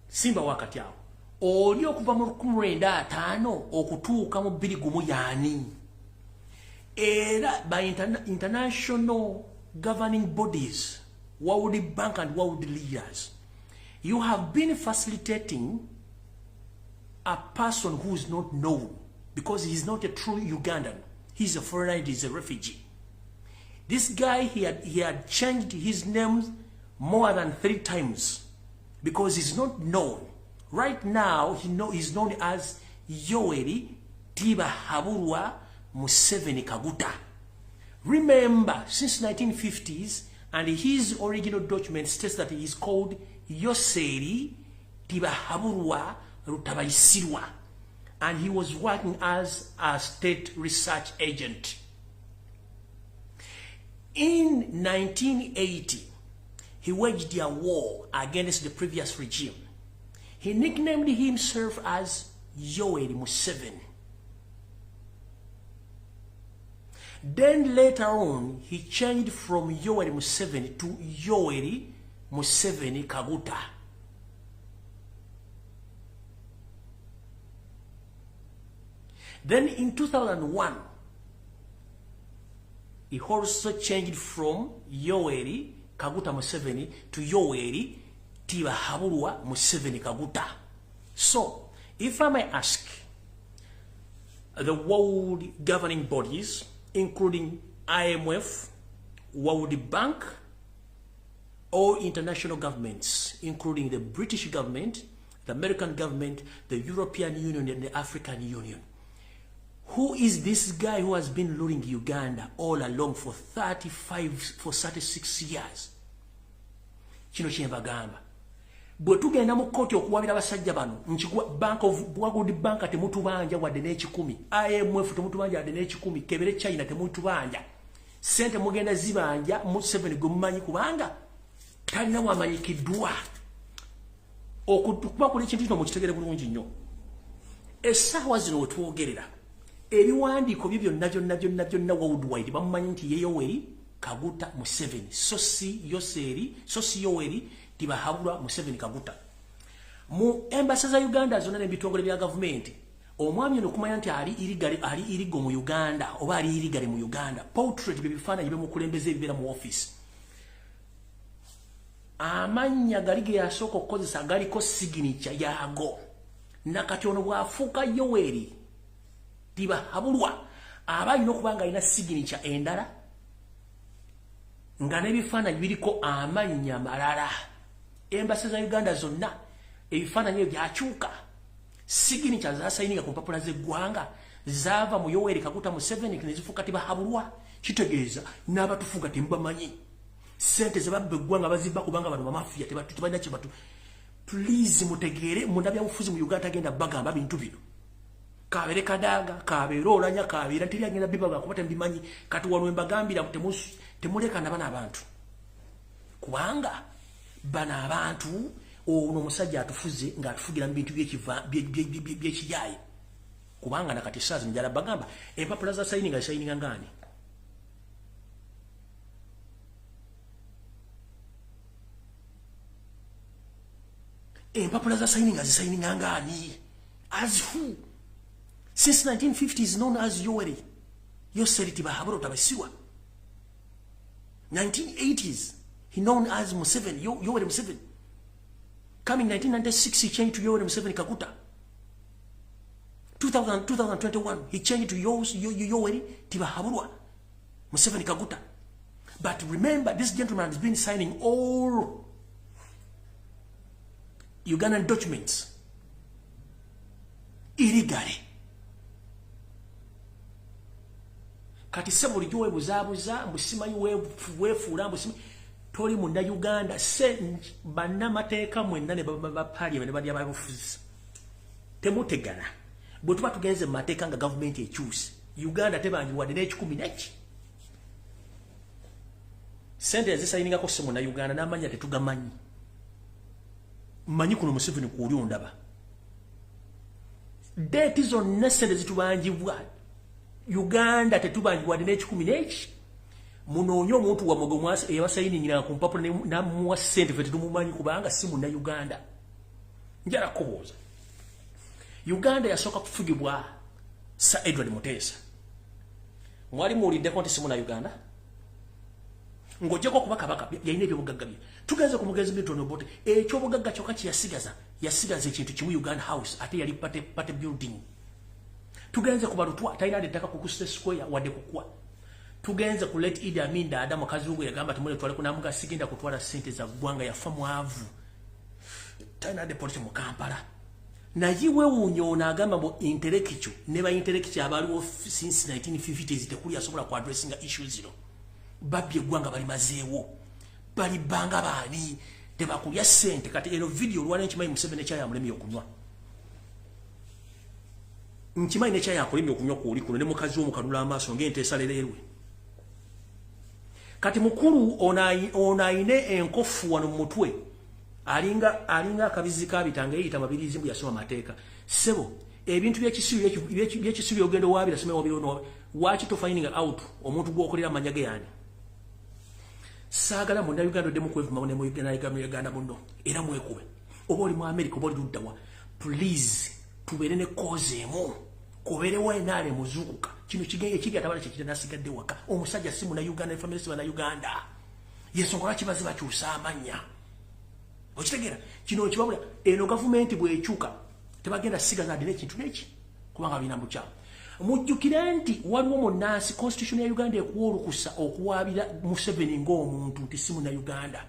simba wakati awo oli okuva mu 1995 okutuuka mu 2021 yani era by international governing bodies, World Bank and world leaders, you have been facilitating a person who is not known because he is not a true Ugandan. He's a foreigner, he's a refugee. This guy, he had changed his name more than 3 times because he's not known. Right now, he's known as Yoweri Tibahabulwa Museveni Kaguta. Remember, since 1950s, and his original document states that he is called Yoseri Tibahaburwa Rutabaisirwa, and he was working as a state research agent. In 1980, he waged a war against the previous regime. He nicknamed himself as Yoweri Museveni. Then later on, he changed from Yoweri Museveni to Yoweri Museveni Kaguta. Then in 2001, he also changed from Yoweri Kaguta Museveni to Yoweri Tibahaburwa Museveni Kaguta. So, if I may ask, the world governing bodies, including IMF, World Bank, all international governments, including the British government, the American government, the European Union, and the African Union, who is this guy who has been ruling Uganda all along for 36 years? Kino kyembagamba. Bwe tugenda mu kkooti okuwabira abasajja bano, Bank of World Bank temutubanja wadde n'ekikumi, IMF temutubanja wadde n'ekikumi, kebere China temutubanja. Sente mugenda zibanja Museveni gwe mumanyi kubanga talina wamanyikiddwa. Okuba kuli ekintu kino mukitegere bulungi nnyo. Essaawa zino wetwogerera, ebiwandiiko bye byonna worldwide bamumanyi nti ye Yoweri Kaguta Museveni, so si Yoweri Tibahaburwa Museveni Kaguta. Mu embassy za Uganda zonna n'ebitongole bya gavumenti, omwami ono kumanya nti ali irigo mu Uganda oba ali irigale mu Uganda, portrait bye bifaananyi byemukulembeze ebibeera mu office. Amannya gali ge yasooka okukozesa galiko signature yaago. Nakati ono bw'afuuka Yoweri Tibahaburwa aba alina okuba nga alina signature endala nga n'ebifaananyi biriko amannya malala. Embassy za Uganda zonna ebifaananyi byakyuka. Signature zaasayininga ku mpapula z'eggwanga zaava mu Yoweri Kaguta Museveni ne zifuuka Tibahaburwa. Kitegeeza n'abatufuga temubamanyi. Sente ze babba eggwanga bazibba kubanga bano bamafiya tebalina kye batu. Please mutegeere munnabyabufuzi mu Uganda agenda bagamba bintu bino. Kabeere Kadaga, kabeere Olanya, kabeera teri agenda bibaga kuba tembimanyi. Kati wano embagambira temuleka na bana abantu. Kubanga bana abantu ono omusajja atufuze ng'atufugira mu bintu by'ekijaayi. Kubanga nakati saazi njala bagamba empapula za sayininga ngani. Empapula za sayininga ngani. As who? Since 1950 is known as Yoweri Tibahaburwa Rutabaisirwa. 1980s, he known as Museveni, Yoweri Museveni. Coming 1996, he changed to Yoweri Museveni Kaguta. 2021, he changed to Yoweri Tibahaburwa Museveni Kaguta. But remember, this gentleman has been signing all Ugandan documents illegally. Kati sebo lijowe buzabuza mbusimanyi wefuula mbusimanyi toli munda Uganda se bannamateeka mwenna ne bapaliya ne badya babufuzi temutegana bwe tuba tugenze mu mateeka nga gavumenti ekyuse Uganda tebanjiwadde n'ekikumi neki sente ezisayiningako se munda Uganda n'amanya tetugamanyi mmanyi kuno Museveni kuuli ondaba deeti zonna sente zitubanjibwa Uganda tetubanjiwadde n'ekikumi neki munoonye omuntu wamwe eyabasayiningira ku mpapula namuwa ssente fe tetumumanyi kubanga si munna Uganda. Njala kubuuza Uganda yasooka kufugibwa Sir Edward Muteesa. Mwali muwuliddeko nti si munna Uganda? Ng'oggyeko kuba kabaka yalina ebyobugagga bye. Tugenze ku mugenzi Milton Obote ekyobugagga kyokka kye yasigaza ekintu kimu Uganda House ate yali pate building. Tugenze ku Balutwa talina ddaka ku Kusite Square wadde kukwa. Tugenze ku Late Idi Amin Dada Mukazugu yagamba tumule twale kunamuga sigenda kutwala sente za ggwanga yafa mwavu. Talina deporte mu Kampala. naye weewuunyo n'agamba mbu intellectual ne ba intellectual abaliwo since 1950s tekuli asobola ku addressinga issue zino babbye eggwanga balimazeewo balibanga baani tebakulya ssente kati eno video olwala nkimanyi Museveni ekyaya amulemye okunywa nkimanyi nekyaya akulemye okunywa kuoli kuno ne mukazi omukanula amaaso ng'enteesalererwe kati mukulu onaine enkofu wano mu mutwe alinga akabizi kabitanga yita mabirizi mbu yasoma mateeka sebo ebintu byekisubi ogenda wabira sema wabirono wachi to finding out omuntu gwokolera amanya ge yani sagala mu Uganda demu kwevuma ne mu Uganda muno era mwekube oba oli mu America oba oli luddawa please tubere ne cause emu kubere wainale muzukuka kino kigenge kiri atabala kikira nasigadde waka omusajja simu na Uganda family simu na Uganda yesongola kibazi bakyusa amanya okitegera kino kibabula eno government bwechuka tebagenda sigaza adine kintu neki kubanga bina mucha mujjukira nti waliwo munansi constitution ya Uganda ekuwolukusa okuwabira Museveni ng'omuntu nti simu na Uganda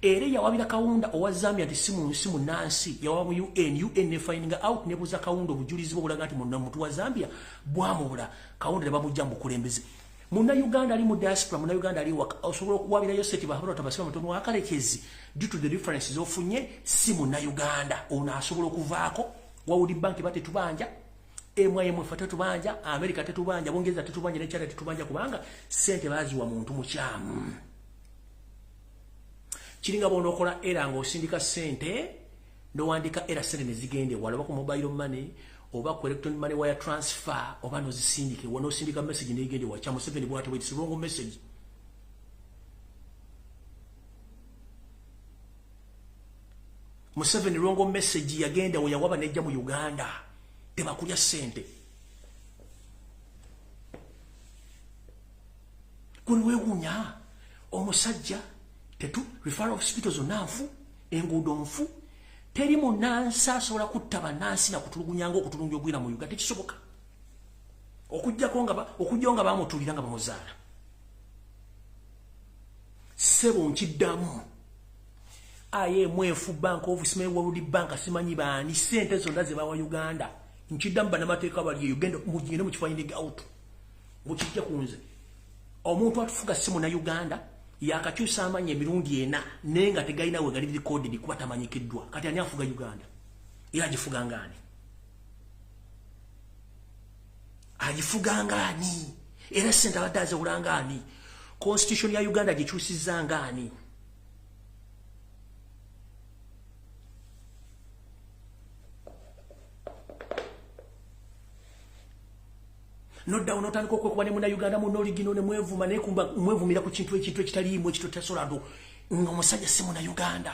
era yawabira kawunda owa Zambia nti simu nansi yawa mu UN finding out nebuza kawunda obujulizi bw'obulaga nti muntu wa Zambia bwamubula kawunda nebamujja mu kulembeze muna Uganda ali mu diaspora muna Uganda ali osobola okuwabira yo seti bahabula tabasima mutono wakalekezi due to the differences ofunye simu na Uganda ona asobola okuvaako World Bank bate tubanja MYM fata tubanja America tetubanja Bungereza tetubanja ne China tetubanja kubanga sente bazi wa muntu mukyamu kiringa bono okola era ngo osindika sente no wandika era sente nezigende wala bako mobile money oba ku electronic money wire transfer oba no zisindike wono sindika message negende wa chamo 7 bwate with wrong message mu 7 wrong message yagenda we yawaba nejja mu Uganda tebakulya sente kunwe kunya omusajja tetu referral hospitals onanfu engudo nfu teri munansa asobola kutaba nansi na kutulugunyanga okutulungi ogwira mu Uganda tekisoboka okujja nga bamutulira nga bamuzaala sebo nkiddamu IMF Bank of World Bank simanyi baani sente zonna ze bawa Uganda nkiddamu banamateeka bali Uganda mugende mukifinding out mukijja kunze omuntu atufuga simu na Uganda yakakyusa amanya emirundi ena nenga tegalina we gali recorded kuba tamanyikiddwa kati ani afuga Uganda era agifuga ngani era sente abaddaze ulangani constitution ya Uganda gikyusiza ngani no down not anko kwa ne muna Uganda mu origino ne mwevuma ne kumba mwevumira ku kintu ekitali imwe kitotasola ndo ngomusajja simu na Uganda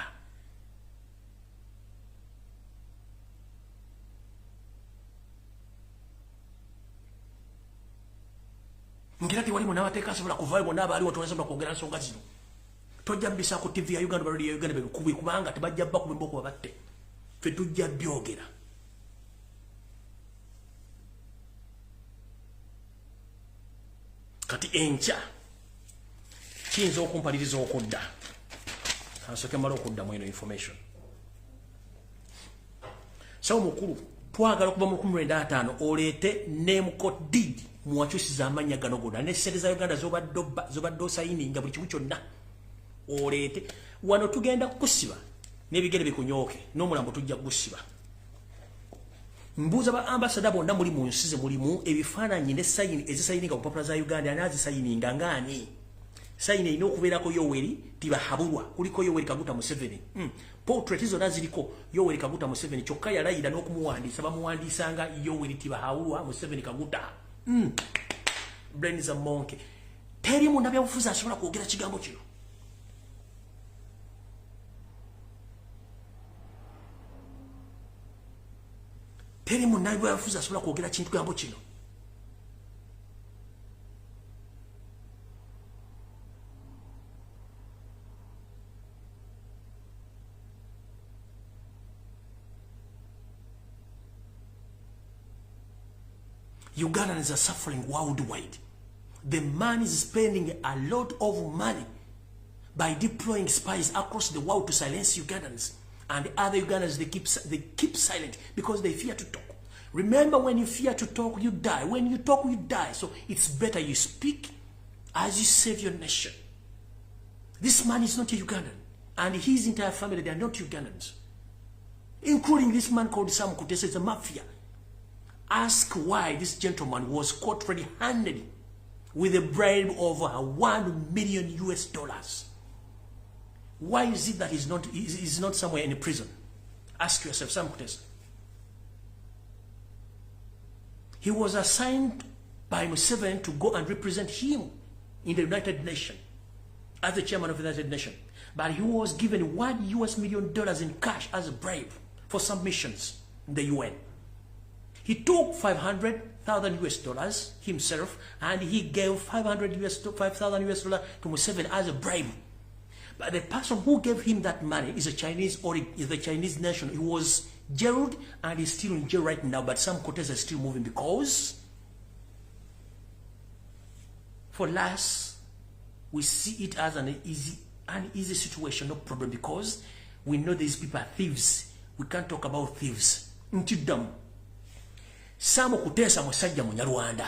ngirati wali muna bateka asobola kuvayo bona abali watoza kwogera nsonga zino tojja mbisa ku TV ya Uganda bali ya Uganda be kubanga tebajja bba ku mboko babatte fe tujja byogera kati encha kinzo okumpaliriza okudda asoke mala okudda mu eno information so mukulu twagala kuba mu 15 olete name code deed muwakyusiza amanya gano gonna ne sente za Uganda zobaddo sayininga buli kimu kyonna olete wano tugenda kusiba n'ebigere bikunyoke n'omulambo tujja kusiba mbuza ba ambassador bonna muri mu nsize mulimu ebifaananyi ne sayini ezisayininga ku papula za Uganda anazi sayininga ngani sayini ino kubeerako Yoweri tibahabulwa kuliko Yoweri Kaguta Museveni portrait izo naziliko Yoweri Kaguta Museveni kyokka yalayira n'okumuwandiisa bamuwandiisanga Yoweri tibahabulwa Museveni Kaguta brain is a monkey teri munda byabufuza asobola kwogera kigambo kino teri munda byabufuza asobola kwogera kintu kigambo kino Ugandans are suffering worldwide. The man is spending a lot of money by deploying spies across the world to silence Ugandans. And other Ugandans, they keep silent because they fear to talk. Remember, when you fear to talk, you die. When you talk, you die. So it's better you speak as you save your nation. This man is not a Ugandan. And his entire family, they are not Ugandans. Including this man called Sam Kutesa, is a mafia. Ask why this gentleman was caught red-handed with a bribe of $1 million US. Why is it that he's not somewhere in a prison? Ask yourself, Sam Kutesa. He was assigned by Museveni to go and represent him in the United Nations as the chairman of the United Nations. But he was given $1 million in cash as a bribe for submissions in the UN. He took $500,000 US himself, and he gave $5,000 US to Museveni as a bribe. But the person who gave him that money is a Chinese national. He was jailed and is still in jail right now. But some Kutesa is still moving because for us, we see it as an easy situation, no problem, because we know these people are thieves. We can't talk about thieves. Ntidam. Samo Kutesa musajja munyarwanda.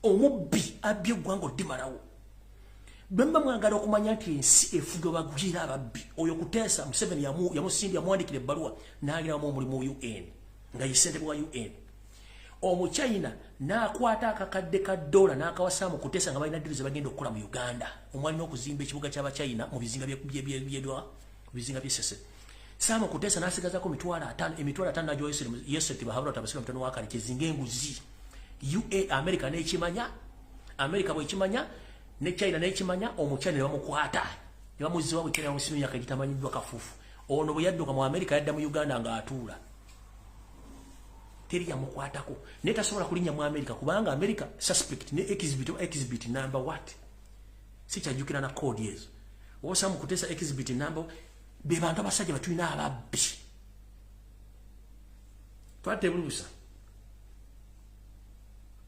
Omubbi abye gwango dimarawo. Bemba mwagala okumanya nti ensi efuga bagira ababbi. Oyo Kutesa Museveni yamusindi yamwandikira ebbaluwa n'agira mu mulimu UN. Nga yisente wa UN. Omuchina n'akwata akakadde ka $1 n'akawasa mu Kutesa nga balina dirize bagenda okukola mu Uganda. Omwali n'okuzimba ekibuga ky'Abachina mu bizinga bizinga by'esese. Samo Kutesa n'asigazako emitwalo 5 najyo Yeseti bahabula tabasika mutano wakali kizinga enguzi. America n'ekimanya, America bw'ekimanya ne China n'ekimanya, omuchina ne bamukwata. Ne bamuziwa bwekera mu sinu yakagitamanyiddwa kafufu. Ono bwe yadduka mu America yadda mu Uganda nga atuula. Teri yamukwatako. Ne tasobola kulinnya mu America kubanga America suspect ne exhibit number what? Sikyajjukira na code yezo. Osamu Kutesa exhibit number be bantu abasajja batulina ababbi. Twate bulusa.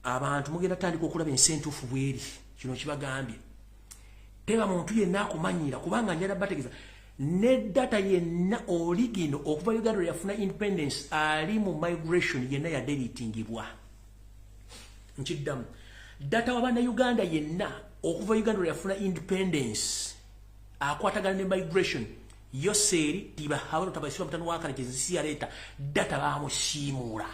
Abantu mugenda tandika okulaba ensentufu bweri. Kino kibagambye. Teba muntu yenna akumanyira kubanga njala bategeza. Ne data yenna origino okuva Uganda yafuna independence ali mu migration yenna ya deletingibwa. Nchiddamu. Data wabana Uganda yenna okuva Uganda yafuna independence akwatagana ne migration. Yoseri tiba habalo tabashiba mutano wakana kizisi aleta data bamushimura.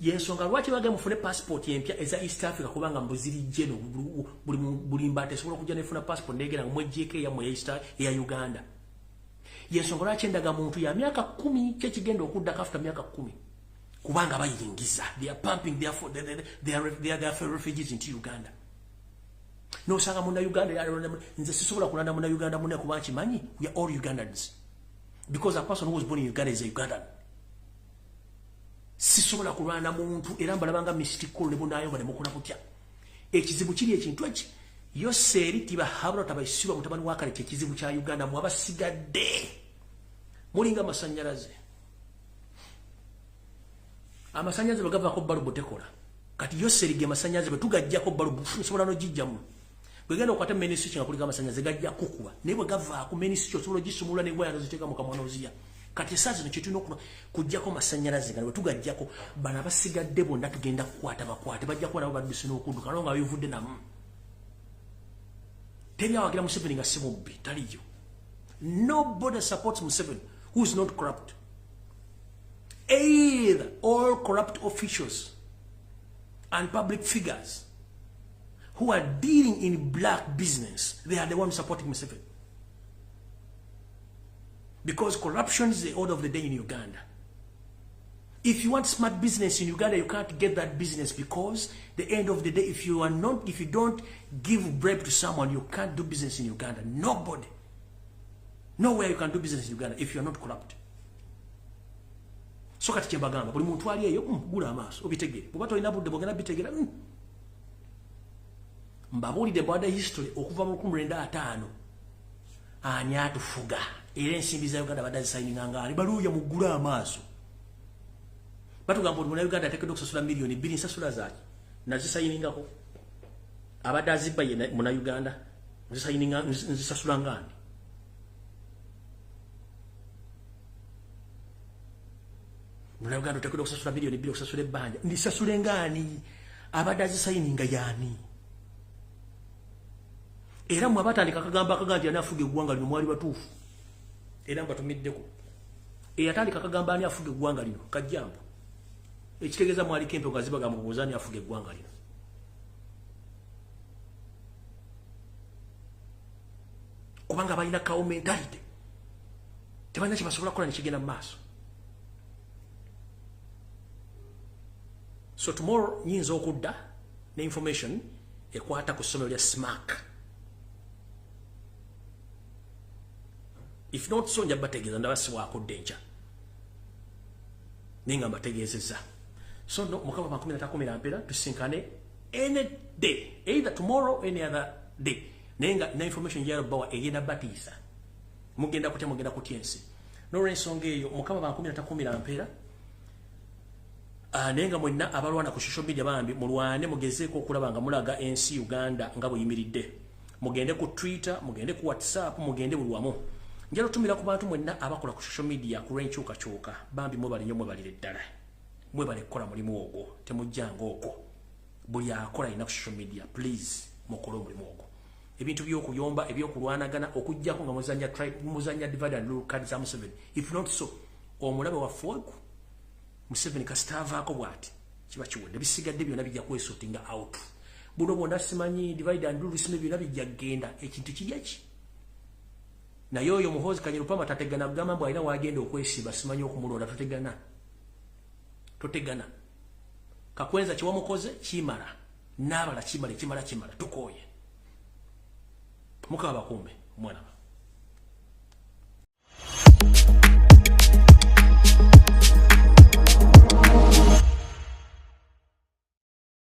Yensonga lwaki bage mufune passport yempya eza East Africa kubanga mbuziri jeno buli mbate sobola kujja nefuna passport ndegera mwejjeke ya mu ya Uganda. Yensonga lwaki endaga muntu ya myaka 10 kyekigenda okudda kafuta myaka 10 kubanga bayingiza. They are pumping they are refugees into Uganda. No sanga muna Uganda ya nze sisobola kulanda muna Uganda muna kubanchi manyi. We are all Ugandans because a person who was born in Uganda is a Ugandan. Sisobola kulanda muntu era mbalabanga mystical ne bunayo bale mukuna kutya. Ekizibu kiri ekintu eki Yoseri tiba habula tabayisiba mutabani wakale ekizibu kya Uganda mu abasigadde. Mulinga masanyalaze. Amasanyalaze bagava ko balubu tekola. Kati Yoseri ge masanyalaze betugajja ko balubu sobola no jijjamu. Bwegenda okwata ministry kinga kulika masanyalaze gajja kukuba. Nebo gava ku ministry sobola gisumula ne bwaya ziteka mu kamwanozia. Kati sazi n'ekituna kujjako masanyalaze nga tugajjako bana basigadde bonna tugenda kukwata bakwate bajja kuba nabo baddusi n'okudduka nga bivudde namu. Teri awagira Museveni nga si mubbi taliyo. Nobody supports Museveni who is not corrupt. Either all corrupt officials and public figures who are dealing in black business, they are the ones supporting Museveni. Because corruption is the order of the day in Uganda. If you want smart business in Uganda, you can't get that business because the end of the day, if you don't give bribe to someone, you can't do business in Uganda. Nobody. Nowhere you can do business in Uganda if you're not corrupt. So kati kyebagamba buli muntu ali eyo gula amaaso obitegere. Bubato ina budde bogena bitegera. Mbabulide bwada history okuva mu 1905. Ani atufuga. Era ensimbi za Uganda badazisayininga ngali baluya mu gula amaaso. Batugamba mu Uganda atekedde okusasula milioni 2 nsasula zaki. Nazisayiningako. Abadaziba ye mu Uganda nzisayininga nzisasula ngandi. Uganda oteekeddwa okusasula milioni 2 okusasula ebbanja. Ndisasule ngani? Abadde azisayininga yani? Era mwe abatandika akagamba akaganja ani afuga eggwanga lino mwali batuufu. Era mbatumiddeko. Eyatandika akagamba ani afuga eggwanga lino kajjambo. Ekitegeeza mwali kempe ngazibagamba mubuuza ani afuga eggwanga lino. Kubanga balina kawo mentality. Tebalina kye basobola kukola ne kigenda mu maaso. So tomorrow nyinza okudda ne information ekwata ku ssomero lya SMAC. If not so nja bategeeza ndabasiwaako ddenja. Ninga mbategeezezza. So no mukama 13 ampera tusinkane any day, either tomorrow or any other day. Nenga na information yaro bawa egenda batisa. Mugenda kutya ensi. No rensonga eyo mukama 13 ampera. Nenga mwenna abalwana ku social media bambi mulwane mugezeeko okulaba nga mulaga ensi Uganda nga buyimiridde. Mugende ku Twitter, mugende ku WhatsApp, mugende bulwamu. Njalo tumira ku bantu mwenna abakola ku social media ku renchuka choka bambi mwebali nnyo mwebalire ddala. Mwebale kola mulimu ogwo temujjanga okwo. Buli akola ina ku social media please mukole mulimu ogwo. Ebintu by'okuyomba ebyokulwanagana okujjako nga muzanya divide and rule card za Museveni. If not so omulabe wa Fogu Museveni kasitavaako bwati kiba kiwedde bisigadde byonna bijja kwesotinga out. Buno bwonna simanyi divide and rule simanyi byonna bijja genda ekintu kirya ki. Na yoyo muhozi Kanyirupama tategana kugamba mbu alina wagenda okwesiba simanyi okumulonda totegana. Kakwenza kiwamukoze kimala. Nabala kimala tukoye. Mukaba bakumbe mwana.